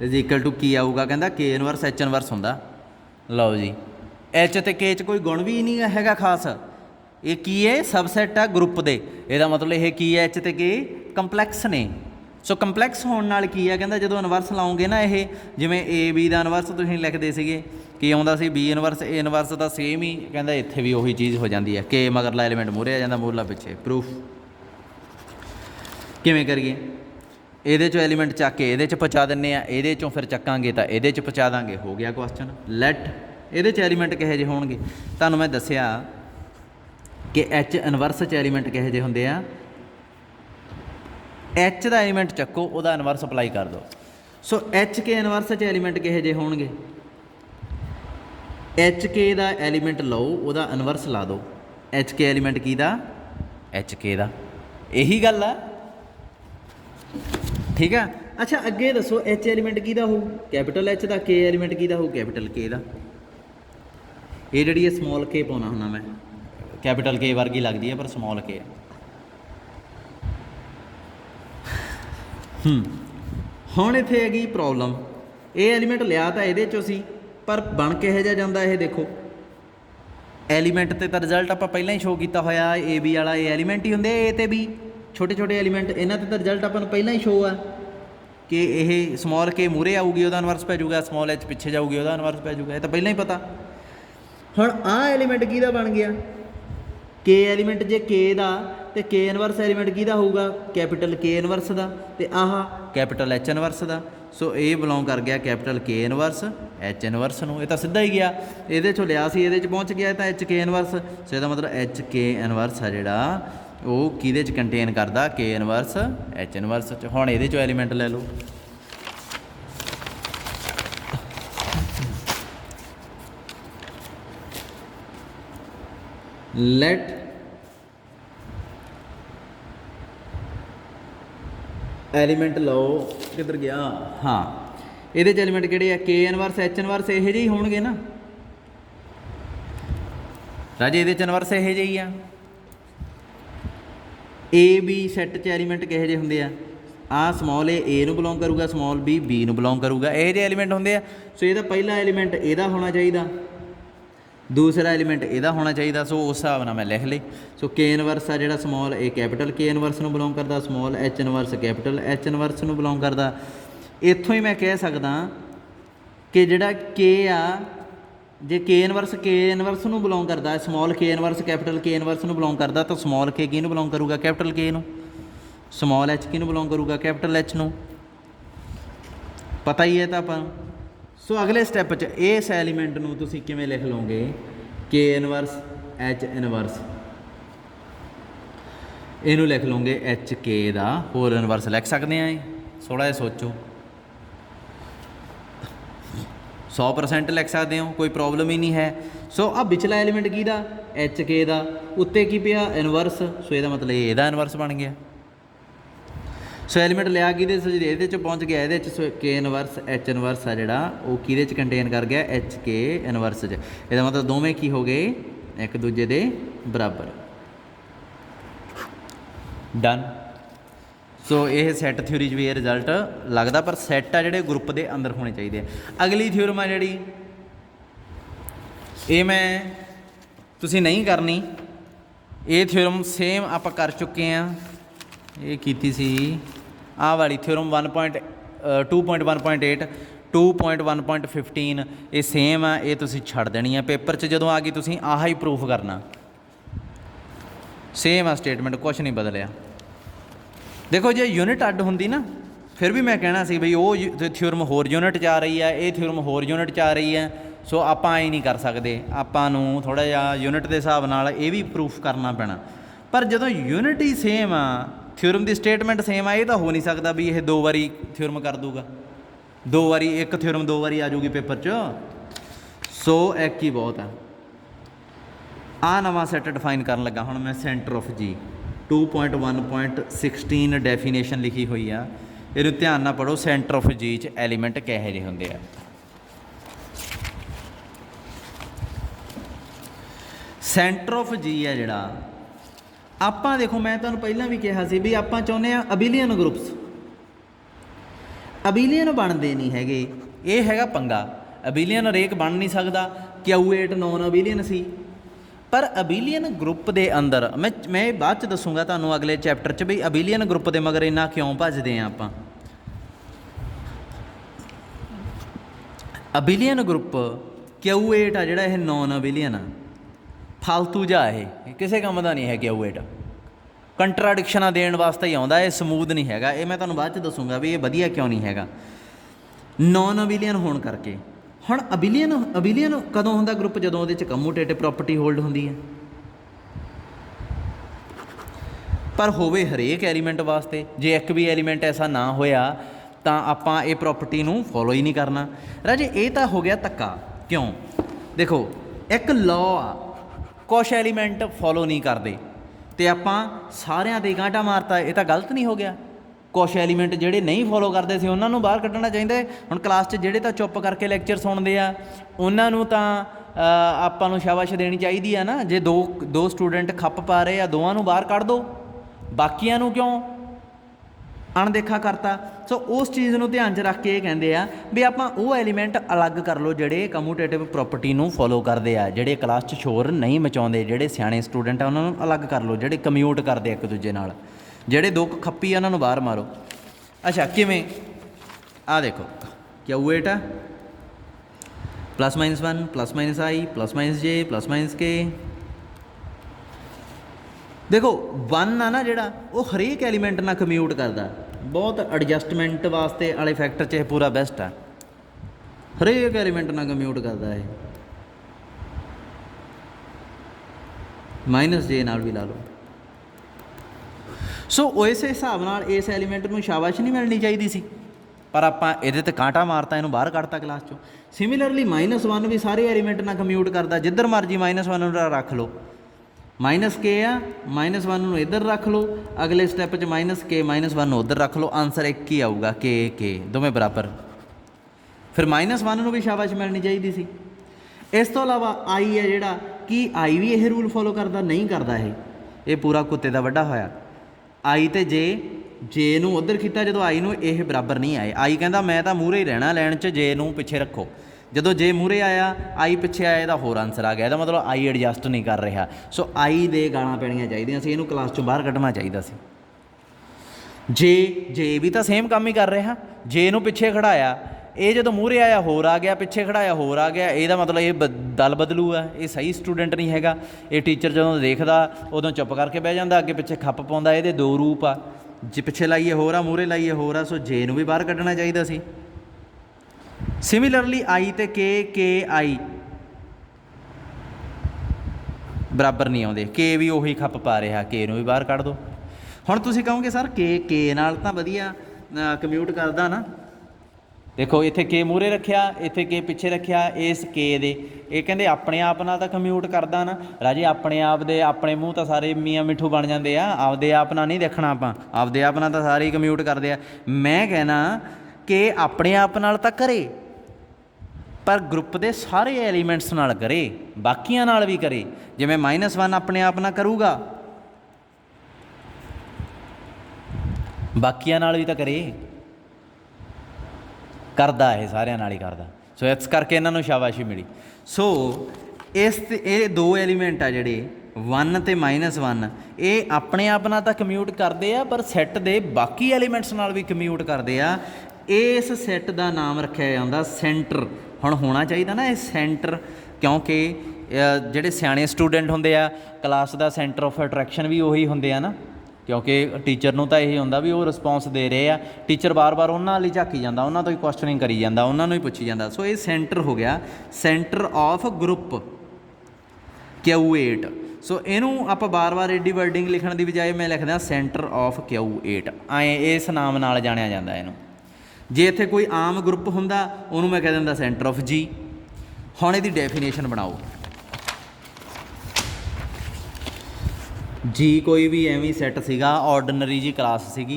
is equal to K आऊगा, कहता के इनवर्स एच इनवर्स होंदा। लो जी एच ते के च कोई गुण भी नहीं हैगा खास, ये की है सबसैट आ ग्रुप दे, ਇਹਦਾ मतलब ये की है एच ते के कंपलैक्स ने। सो कंपलैक्स होने नाल की है, कहता जो इनवर्स लाओगे ना, ये जिमें ए बी का इनवर्स तुसीं लिखते सीगे कि आउंदा सी बी इनवर्स, ए इनवर्स का सेम ही कहता इत्थे भी उही चीज़ हो जाती है, के मगरला एलीमेंट मूहरे आ जाता, मूहरला पिछे। प्रूफ किवें करिए, ਇਹਦੇ ਚੋਂ एलीमेंट ਚੱਕ के ਇਹਦੇ 'ਚ ਪਹੁੰਚਾ ਦਿੰਦੇ ਆ, ਇਹਦੇ ਚੋਂ ਫਿਰ ਚੱਕਾਂਗੇ ਤਾਂ ਇਹਦੇ 'ਚ ਪਹੁੰਚਾ ਦਾਂਗੇ, ਹੋ ਗਿਆ ਕੁਐਸਚਨ। ਲੈਟ ਇਹਦੇ 'ਚ एलीमेंट ਕਿਹੋ ਜਿਹੇ ਹੋਣਗੇ, ਤੁਹਾਨੂੰ ਮੈਂ ਦੱਸਿਆ कि एच इनवर्स च एलीमेंट किहो ਜਿਹੇ ਹੁੰਦੇ ਆ, एच ਦਾ एलीमेंट ਚੱਕੋ ਉਹਦਾ इनवर्स अप्लाई कर दो। सो एच के इनवर्स च एलीमेंट किहो ਜਿਹੇ ਹੋਣਗੇ, एच के ਦਾ एलीमेंट ਲਓ ਉਹਦਾ इनवर्स ਲਾ ਦਿਓ। एच के एलीमेंट ਕਿਹਦਾ, एच के ਦਾ, ਇਹੀ ਗੱਲ ਆ। ठीक है, अच्छा अगे दसो एच एलीमेंट किहदा हो, कैपिटल एच का, के एलीमेंट किहदा हो, कैपिटल के का। ये जिहड़ी स्मॉल के पाउणा हुंदा मैं, कैपिटल के वर्गी लगती है पर स्मॉल के। हुण इत्थे हैगी प्रॉब्लम, ये एलीमेंट लिया तो ये सी पर बन किहो जिहा जांदा, ये देखो एलीमेंट ते तां रिजल्ट आपां पहिलां ही शो कीता होया, ए बी वाला ये एलीमेंट ही हुंदे, ए ते बी छोटे छोटे एलीमेंट, इन्हां ते तां रिजल्ट आपां नूं पहिलां ही शो आ कि ये स्मॉल के मूहरे आऊगी उहदा इनवर्स पै जाऊगा, स्मॉल एच पिछे जाऊगी उहदा इनवर्स पै जाऊगा, ये तो पहिलां ही पता। हुण आ एलीमेंट किहदा बन गया, के एलीमेंट जे के दा ते के इनवर्स एलीमेंट किहदा होऊगा, कैपिटल के इनवर्स दा, ते आह कैपिटल एच इनवर्स दा। सो ये बिलोंग कर गया कैपिटल के इनवर्स एच इनवर्स नूं, ये तो सीधा ही गया, ये चो लिया सी ये पहुँच गया तो एच के इनवर्स। सो इसदा मतलब एच के इनवर्स आ जिहड़ा वो किहदे च कंटेन करदा, के इनवर्स एच इनवर्स च। हुण इहदे चो एलीमेंट ले लो, लेट एलीमेंट लो, किधर गया, हाँ ये एलीमेंट किहड़े आ, के इनवर्स एच इनवर्स इहो ਜਿਹੇ होणगे ना राजे, ये इनवर्स इहो ਜਿਹੇ ही आ। ए बी सैट च एलीमेंट किहो ਜਿਹੇ ਹੁੰਦੇ आ स्मॉल ए नूं बिलोंग करूगा, स्मॉल बी बी नूं बिलोंग करूगा, इहो ਜਿਹੇ एलीमेंट ਹੁੰਦੇ आ। सो ਇਹਦਾ पहला एलीमेंट ਇਹਦਾ होना चाहिए, दूसरा एलीमेंट ਇਹਦਾ होना चाहिए। सो उस हिसाब नाल मैं लिख ली। सो के इनवर्स आ जिहड़ा स्मॉल ए कैपिटल के इनवर्स नूं बिलोंग करदा, small H inverse capital H inverse नूं बिलोंग करदा। इत्थों ही मैं कह सकदा कि जिहड़ा के आ, जे के इनवर्स नूं बिलोंग करदा, स्मॉल के इनवर्स कैपिटल के इनवर्स नूं बिलोंग करदा, तो स्मॉल के किहनूं बिलोंग करूगा, कैपिटल के नूं। स्मॉल एच किहनूं बिलोंग करूगा, कैपिटल एच नूं। पता ही है तो आपां। सो अगले स्टैप च इस एलीमेंट नूं तुसीं किवें लिख लोगे, के इनवर्स एच इनवर्स, इनू लिख लोगे एच के दा होल इनवर्स लिख सकते हैं। थोड़ा जिहा सोचो, 100% लिख सकते हो, कोई प्रॉब्लम ही नहीं है। सो आ पिछला एलीमेंट किहदा एच के का, उत्ते की पिया इनवर्स, सो यदा मतलब ये इनवर्स बन गया। सो एलीमेंट लिया कि ये पहुँच गया ये के इनवर्स एच इनवर्स आ जोड़ा वो कि कंटेन कर गया एच के इनवर्स यदा मतलब दोवें की हो गए एक दूजे के बराबर। डन। सो ये सैट थ्योरी भी ये रिजल्ट लगता, पर सैट आ जोड़े ग्रुप के अंदर होने चाहिए। अगली थ्योरम आ जी ये मैं तुसी नहीं करनी, ये थ्योरम सेम आप कर चुके हैं, ये की सी आ वाली थ्योरम 2.1.8 2.1.15 ये सेम आ, ये तुसी छड़ देनी है पेपर च जदों आ गई, तुसी आह ही प्रूफ करना। सेम आ स्टेटमेंट, कुछ नहीं बदलिया। देखो जे यूनिट अड होंदी ना फिर भी मैं कहना सी बई वो थ्योरम होर यूनिट च आ रही है, ये थ्योरम होर यूनिट च आ रही है। सो आप ऐ नहीं कर सकते, आपां थोड़ा जिहा यूनिट के हिसाब नाल ये भी प्रूफ करना पैना। पर जदों यूनिट ही सेम आ, थ्योरम की स्टेटमेंट सेम आ, ये तो हो नहीं सकता भी ये 2 बारी थ्योरम कर दूगा, 2 बारी एक थ्योरम 2 बारी आ जाऊगी पेपर च। सो एक ही बहुत है। आ नवा सैट डिफाइन कर लगा हुण मैं, सेंटर ऑफ जी 2.1.16 डेफिनेशन लिखी हुई आ, इहनूं ध्यान नाल पढ़ो। सेंटर ऑफ जी च एलीमेंट किहो जिहे हुंदे आ। सेंटर ऑफ जी है जिहड़ा आपां देखो, मैं तुहानूं पहलां भी कहा सी भी आपां चाहुंदे आ अबिलियन ग्रुप्स, अबिलियन बनते नहीं हैगे, ये हैगा पंगा। अबिलियन हरेक बन नहीं सकता, Q8 नॉन अबिलियन सी, पर अबिलियन ग्रुप के अंदर मैं बाद च दसूँगा तुहानूं अगले चैप्टर च भी अबिलियन ग्रुप के मगर इन्ना क्यों भजदे हैं आपां। अबिलियन ग्रुप Q8 आ जिहड़ा, यह नॉन अबिलियन आ, फालतू जा, ये किसी काम का नहीं है। Q8 कंट्राडिक्शना देने वास्ते ही आता है, समूद नहीं हैगा। ये मैं तुहानूं बाद च दसूँगा भी ये वधिया क्यों नहीं हैगा नॉन अबिलियन होने करके। हुण अबिलियन अबिलियन कदों हुंदा ग्रुप, जदों उहदे च कम्यूटेटिव प्रॉपर्टी होल्ड हुंदी है, पर होवे हरेक एलीमेंट वास्ते। जे एक भी एलीमेंट ऐसा ना होया तां आपां ये प्रॉपर्टी नूं फॉलो ही नहीं करना। राजे ये तो हो गया धक्का। क्यों? देखो एक लॉ आ, कुछ एलीमेंट फॉलो नहीं करते तो आपां सारिਆਂ ते गांठा मारता, ये तो गलत नहीं हो गया। कुछ एलीमेंट ਜਿਹੜੇ नहीं फॉलो करते सी उन्होंने बाहर ਕੱਢਣਾ ਚਾਹੀਦਾ। ਹੁਣ क्लास 'ਚ ਜਿਹੜੇ ਤਾਂ ਚੁੱਪ ਕਰਕੇ ਲੈਕਚਰ ਸੁਣਦੇ ਆ ਉਹਨਾਂ ਨੂੰ ਤਾਂ ਆਪਾਂ ਨੂੰ ਸ਼ਾਬਾਸ਼ ਦੇਣੀ ਚਾਹੀਦੀ ਆ ਨਾ। ਜੇ ਦੋ ਸਟੂਡੈਂਟ ਖੱਪ ਪਾ ਰਹੇ ਆ, ਦੋਵਾਂ ਨੂੰ ਬਾਹਰ ਕੱਢ ਦਿਓ, ਬਾਕੀਆਂ ਨੂੰ ਕਿਉਂ ਅਣਦੇਖਾ ਕਰਤਾ। ਸੋ ਉਸ ਚੀਜ਼ ਨੂੰ ਧਿਆਨ 'ਚ ਰੱਖ ਕੇ ਇਹ ਕਹਿੰਦੇ ਆ ਵੀ ਆਪਾਂ ਉਹ ਐਲੀਮੈਂਟ ਅਲੱਗ ਕਰ ਲਓ ਜਿਹੜੇ ਕਮਿਊਟੇਟਿਵ ਪ੍ਰੋਪਰਟੀ ਨੂੰ ਫੋਲੋ ਕਰਦੇ ਆ, ਜਿਹੜੇ ਕਲਾਸ 'ਚ ਸ਼ੋਰ ਨਹੀਂ ਮਚਾਉਂਦੇ, ਜਿਹੜੇ ਸਿਆਣੇ ਸਟੂਡੈਂਟ ਆ ਉਹਨਾਂ ਨੂੰ ਅਲੱਗ ਕਰ ਲਓ, ਜਿਹੜੇ ਕਮਿਊਟ ਕਰਦੇ ਇੱਕ ਦੂਜੇ ਨਾਲ, ਜਿਹੜੇ ਦੋ ਖੱਪੀ ਆ ਉਹਨਾਂ ਨੂੰ ਬਾਹਰ ਮਾਰੋ। ਅੱਛਾ ਕਿਵੇਂ? ਆਹ ਦੇਖੋ Q8 ਆ, +-1 +-i +-j +-k। देखो 1 आ ना जिहड़ा वो हरेक एलीमेंट ना कम्यूट करता, बहुत एडजस्टमेंट वास्ते वाले फैक्टर च पूरा बेस्ट है। हरेक एलीमेंट ना कम्यूट करता है, -j नाल भी ला लो। सो इस हिसाब नाल इस एलीमेंट नूं शाबाश नहीं मिलनी चाहिए सी, पर आपां इहदे ते कांटा मारता, इहनूं बाहर कढ़ता क्लास चों। सिमिलरली -1 भी सारे एलीमेंट ना कम्यूट करता, जिधर मर्जी -1 रख लो, -k आ, -1 नूं इधर रख लो, अगले स्टैप च -k -1 नूं उधर रख लो, आंसर एक ही आऊगा, k दोवें बराबर। फिर -1 नूं भी शाबाश मिलनी चाहिए सी। इस तो इलावा i है जिहड़ा, कि i भी यह रूल फॉलो करता? नहीं करता। ये पूरा कुत्ते का वड्डा होया। i ते जे नूं उधर किया, जो i नूं यह बराबर नहीं आए। i कहता मैं तो मूहरे ही रहना लैन च, जे नूं पिछे रखो। जो जे मूहरे आया, आई पिछे आया, तो होर आंसर आ गया। ਇਹਦਾ मतलब आई एडजस्ट नहीं कर रहा। सो आई दे गालां पैणीਆਂ ਚਾਹੀਦੀਆਂ ਸੀ, ਇਹਨੂੰ क्लास चों बाहर ਕੱਢਣਾ ਚਾਹੀਦਾ ਸੀ। जे भी तो सेम काम ही कर रहा, जे नूं पिछे खड़ाया, ये जो मूहरे आया होर आ गया, पिछे खड़ाया होर आ गया, ਇਹਦਾ मतलब ये दल बदलू है, ये सही स्टूडेंट नहीं हैगा। ये टीचर जो देखदा उदों चुप करके बह जांदा, अगे पिछे खप पाउंदा। ਇਹਦੇ दो रूप आ, जे पिछे लाइए होर आ, मूहरे लाइए होर आ। सो जे नूं भी बाहर ਕੱਢਣਾ ਚਾਹੀਦਾ ਸੀ। सिमिलरली आई तो के आई बराबर नहीं आते, के भी उही खप पा रहा, के नूं भी बाहर कढ़ दो। हुण तुसीं कहोगे सर के नाल तां वधिया कम्यूट करदा ना, देखो इत्थे के मूहरे रखिया, इत्थे के पिछे रखिया, इस के दे ये कहते अपने आप नाल तां कम्यूट करदा ना राजे, अपने आप दे अपने मूँह तां सारे मियाँ मिठू बन जाते आ, आपदे आप नाल नहीं देखना आपां, आपदे आप नाल तां सारे ही कम्यूट करदे आ। मैं कहना कि अपने आप नाल तां करे पर ग्रुप के सारे एलीमेंट्स नाल करे, बाकियां नाल भी करे। जिवें -1 अपने आप नाल करूगा, बाकियां नाल भी तां करे, करदा है सारिਆਂ नाल ही करदा। सो इस करके इन्हां नूं शाबाशी मिली। सो इस ये दो एलीमेंट आ जिहड़े 1 ते -1 ये अपने आप नाल तां कम्यूट करदे आ पर सैट दे बाकी एलीमेंट्स नाल भी कम्यूट करदे आ। इस सैट का नाम रखिया जांदा सेंटर। हुण होना चाहिए ना ये सेंटर, क्योंकि जिहड़े सियाणे स्टूडेंट हुंदे आ क्लास का सेंटर ऑफ अट्रैक्शन भी उही हुंदे आ ना, क्योंकि टीचर नूं तां यही हुंदा भी वो रिस्पॉन्स दे रहे आ, टीचर बार बार उन्हां लई झाकी जांदा, उन्हां तों ही क्वेश्चनिंग करी जांदा, उन्हां नूं ही पुछी जांदा। सो ये सेंटर हो गया, सेंटर ऑफ ग्रुप Q8। सो इनू आप बार बार एडी वर्डिंग लिखण की बजाय मैं लिखदा सेंटर ऑफ Q8, आए इस नाम नाल जाणिया जांदा इहनूं। जे इत्थे कोई आम ग्रुप हुंदा उहनूं मैं कह दिंदा सेंटर ऑफ G। हुण इहदी डेफिनेशन बनाओ। जी कोई भी एवं सैट सीगा, ऑर्डनरी जी क्लास सीगी,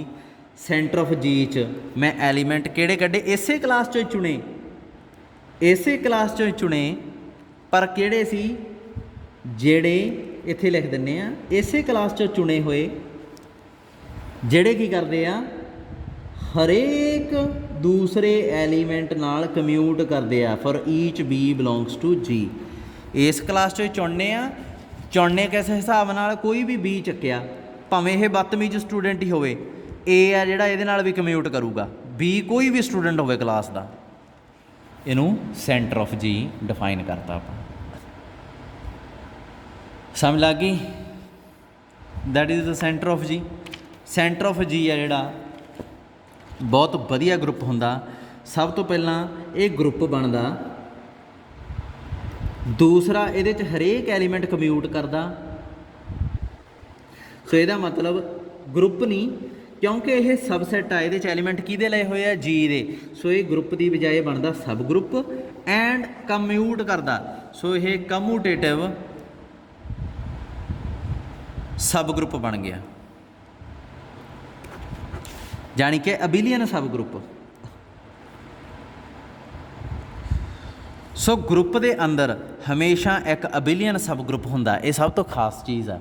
सेंटर ऑफ जी च मैं एलीमेंट किहड़े कड्ढे, इसे क्लास चों चुने, इसे क्लास चों चुने, पर किहड़े सी जिहड़े इत्थे लिख दिंने आ इसे क्लास चों चुने हुए जिहड़े की करदे आ हरेक दूसरे एलीमेंट नाल कम्यूट करदे आ। For each B belongs to G. इस क्लास चों चुनने आ, चुनने किस हिसाब नाल, कोई भी बी चक्या भावें यह बदतमीज स्टूडेंट ही होवे, ए आ जिहड़ा इहदे नाल भी कम्यूट करूगा, बी कोई भी स्टूडेंट होवे क्लास का, इनू सेंटर ऑफ जी डिफाइन करता आपां। समझ लग गई? That is the center of G. Center of G है जिहड़ा बहुत वधिया ग्रुप हुंदा। सब तो पहला ये ग्रुप बनदा, दूसरा ये हरेक एलीमेंट कम्यूट करदा। सो यदा मतलब ग्रुप नहीं, क्योंकि यह सबसैट आ, ये एलीमेंट किहदे लए होए आ जी दे। सो ये ग्रुप की बजाय बनता सब ग्रुप एंड कम्यूट करदा। सो यह कम्यूटेटिव सब ग्रुप बन गया, जानी कि अबिलियन सब ग्रुप। सो ग्रुप के अंदर हमेशा एक अबिलियन सब ग्रुप हुंदा, ये सब तो खास चीज़ है।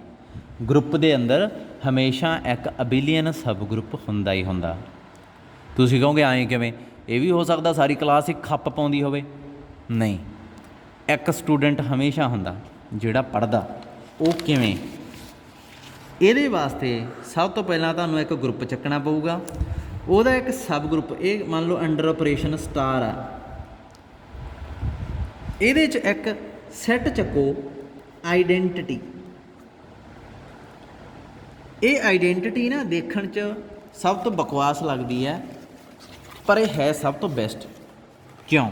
ग्रुप के अंदर हमेशा एक अबिलियन सब ग्रुप हुंदा ही हुंदा। तुसीं कहोगे आए किवें, ये भी हो सकता सारी क्लास एक खप पाउंदी होवे, नहीं, एक स्टूडेंट हमेशा हुंदा जिहड़ा पढ़दा। वो किवें? इहदे वास्ते सब तो पहला तुहानूं एक ग्रुप चकना पऊगा, ਉਹਦਾ एक सब ग्रुप, ये मान लो अंडर ऑपरेशन स्टार आ, ਇਹਦੇ 'ਚ एक सैट ਚੱਕੋ आइडेंटिटी। ये आइडेंटिटी ना देखण 'ਚ सब तो बकवास लगती है, पर यह है सब तो बेस्ट। क्यों?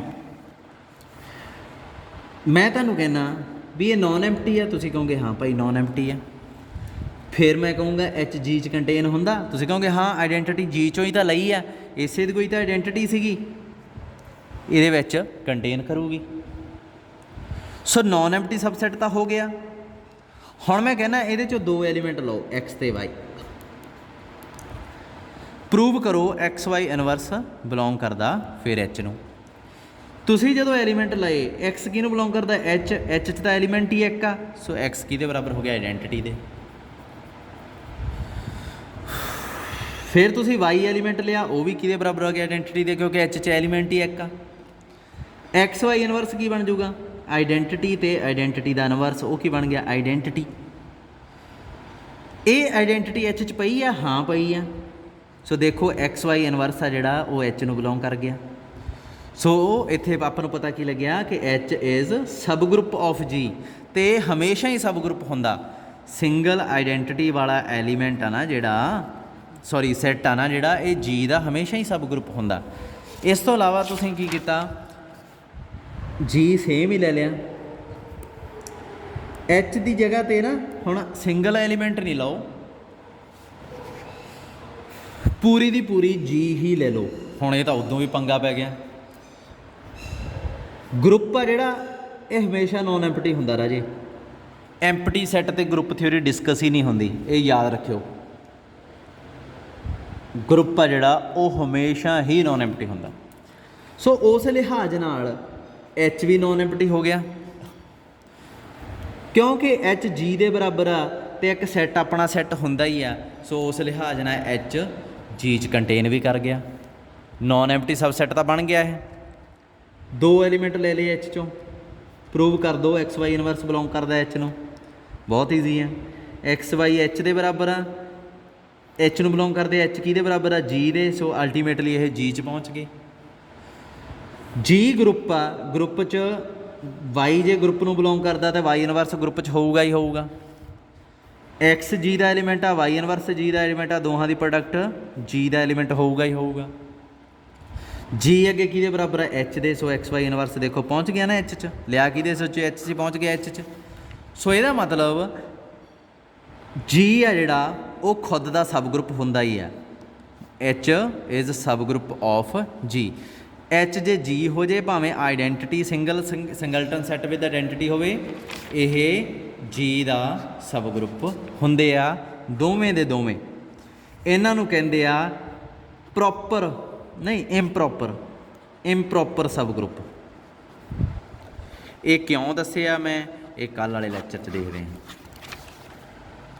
मैं तुहानूं कहना भी ये नॉन एम्प्टी है, तुसीं कहोगे हाँ भाई नॉन एम्प्टी है। फिर मैं कहूँगा एच जी च कंटेन हुंदा, तुसीं कहोगे हाँ आइडेंटिटी जी चों ही तो लई है, इसे कोई तो आइडेंटिटी सीगी, इहदे विच कंटेन करूगी। सो नॉन एम्प्टी सबसैट तो हो गया। हुण मैं कहना इहदे चों दो एलीमेंट लो, एक्स ते वाई, प्रूव करो एक्स वाई इनवर्स बिलोंग करदा फिर एच नूं। तुसीं जदों एलीमेंट लए, एक्स किहनूं बिलोंग करदा? एच, एच च तां एलीमेंट ही एक आ, सो एक्स किहदे बराबर हो गया? आइडेंटिटी दे। फिर तुसीं वाई एलीमेंट लिया, वो भी किहदे बराबर हो गया? आइडेंटिटी दे, क्योंकि एच च एलीमेंट ही एक आ। एक्स वाई इनवर्स की बन जूगा? आइडेंटिटी ते आइडेंटिटी का इनवर्स, वो की बन गया? आइडेंटिटी। ये आइडेंटिटी एच च पई है? हाँ पई है। सो देखो एक्स वाई इनवर्स आ जिहड़ा वो एच नूं बिलोंग कर गया। सो इत्थे आपां नूं पता की लग्या कि एच इज़ सब ग्रुप ऑफ जी, तो हमेशा ही सब ग्रुप हुंदा। सिंगल आइडेंटिटी वाला एलीमेंट आ ना जिहड़ा, सॉरी सैट आ ना जिहड़ा, ये जी का हमेशा ही सब ग्रुप हुंदा। इस तो इलावा तुसीं की कीता, जी सेम ही ले लिया, एच की जगह पर ना हुण सिंगल एलीमेंट नहीं लाओ, पूरी दी पूरी जी ही ले लो। हुण ये तो उदों भी पंगा पै गया, ਗਰੁੱਪ ਆ ਜਿਹੜਾ ਇਹ ਹਮੇਸ਼ਾ ਨੋਨ ਐਮਪਟੀ ਹੁੰਦਾ ਰਾਜੇ। ਐਮਪਟੀ ਸੈੱਟ ਤੇ ਗਰੁੱਪ ਥਿਊਰੀ ਡਿਸਕਸ ਹੀ ਨਹੀਂ ਹੁੰਦੀ, ਇਹ ਯਾਦ ਰੱਖਿਓ। ਗਰੁੱਪ ਆ ਜਿਹੜਾ ਉਹ ਹਮੇਸ਼ਾ ਹੀ ਨੋਨ ਐਮਪਟੀ ਹੁੰਦਾ। ਸੋ ਉਸ ਲਿਹਾਜ਼ ਨਾਲ ਐਚ ਵੀ ਨੋਨ ਐਮਪਟੀ ਹੋ ਗਿਆ, ਕਿਉਂਕਿ ਐਚ ਜੀ ਦੇ ਬਰਾਬਰ ਆ ਤੇ ਇੱਕ ਸੈੱਟ ਆਪਣਾ ਸੈੱਟ ਹੁੰਦਾ ਹੀ ਆ। ਸੋ ਉਸ ਲਿਹਾਜ਼ ਨਾਲ ਐਚ ਜੀ 'ਚ ਕੰਟੇਨ ਵੀ ਕਰ ਗਿਆ, ਨੋਨ ਐਮਪਟੀ ਸਬਸੈੱਟ ਤਾਂ ਬਣ ਗਿਆ। ਇਹ ਦੋ ਐਲੀਮੈਂਟ ਲੈ ਲਏ ਐਚ 'ਚੋਂ, ਪ੍ਰੂਵ ਕਰ ਦਿਓ ਐਕਸ ਵਾਈ ਇਨਵਰਸ ਬਿਲੋਂਗ ਕਰਦਾ ਐਚ ਨੂੰ। ਬਹੁਤ ਈਜ਼ੀ ਆ। ਐਕਸ ਵਾਈ ਐਚ ਦੇ ਬਰਾਬਰ ਆ, ਐਚ ਨੂੰ ਬਿਲੋਂਗ ਕਰਦੇ ਐਚ ਕਿਹਦੇ ਬਰਾਬਰ ਆ, ਜੀ ਦੇ। ਸੋ ਅਲਟੀਮੇਟਲੀ ਇਹ ਜੀ 'ਚ ਪਹੁੰਚ ਗਏ। ਜੀ ਗਰੁੱਪ ਆ, ਗਰੁੱਪ 'ਚ ਵਾਈ ਜੇ ਗਰੁੱਪ ਨੂੰ ਬਿਲੋਂਗ ਕਰਦਾ ਤਾਂ ਵਾਈ ਇਨਵਰਸ ਗਰੁੱਪ 'ਚ ਹੋਊਗਾ ਹੀ ਹੋਊਗਾ। ਐਕਸ ਜੀ ਦਾ ਐਲੀਮੈਂਟ ਆ, ਵਾਈ ਇਨਵਰਸ ਜੀ ਦਾ ਐਲੀਮੈਂਟ ਆ, ਦੋਹਾਂ ਦੀ ਪ੍ਰੋਡਕਟ ਜੀ ਦਾ ਐਲੀਮੈਂਟ ਹੋਊਗਾ ਹੀ ਹੋਊਗਾ। ਜੀ ਅੱਗੇ ਕਿਹਦੇ ਬਰਾਬਰ ਹੈ, ਐਚ ਦੇ। ਸੋ ਐਕਸ ਵਾਈ ਇਨਵਰਸ ਦੇਖੋ ਪਹੁੰਚ ਗਿਆ ਨਾ ਐਚ 'ਚ, ਲਿਆ ਕਿਹਦੇ ਸੋਚੋ ਐਚ 'ਚ ਪਹੁੰਚ ਗਿਆ ਐਚ 'ਚ। ਸੋ ਇਹਦਾ ਮਤਲਬ ਜੀ ਆ ਜਿਹੜਾ ਉਹ ਖੁਦ ਦਾ ਸਬ ਗਰੁੱਪ ਹੁੰਦਾ ਹੀ ਆ। H is sub group of ਜੀ। ਐਚ ਜੇ ਜੀ ਹੋ ਜੇ, ਭਾਵੇਂ ਆਈਡੈਂਟਿਟੀ ਸਿੰਗਲਟਨ ਸੈੱਟ ਵਿਦ ਆਈਡੈਂਟਿਟੀ ਹੋਵੇ, ਇਹ ਜੀ ਦਾ ਸਬ ਗਰੁੱਪ ਹੁੰਦੇ ਆ ਦੋਵੇਂ ਦੇ ਦੋਵੇਂ। ਇਹਨਾਂ ਨੂੰ ਕਹਿੰਦੇ ਆ ਪ੍ਰੋਪਰ ਨਹੀਂ, ਇੰਪਰੋਪਰ ਸਬ ਗਰੁੱਪ। ਇਹ ਕਿਉਂ ਦੱਸਿਆ ਮੈਂ, ਇਹ ਕੱਲ੍ਹ ਵਾਲੇ ਲੈਕਚਰ 'ਚ ਦੇਖਦੇ ਹਾਂ।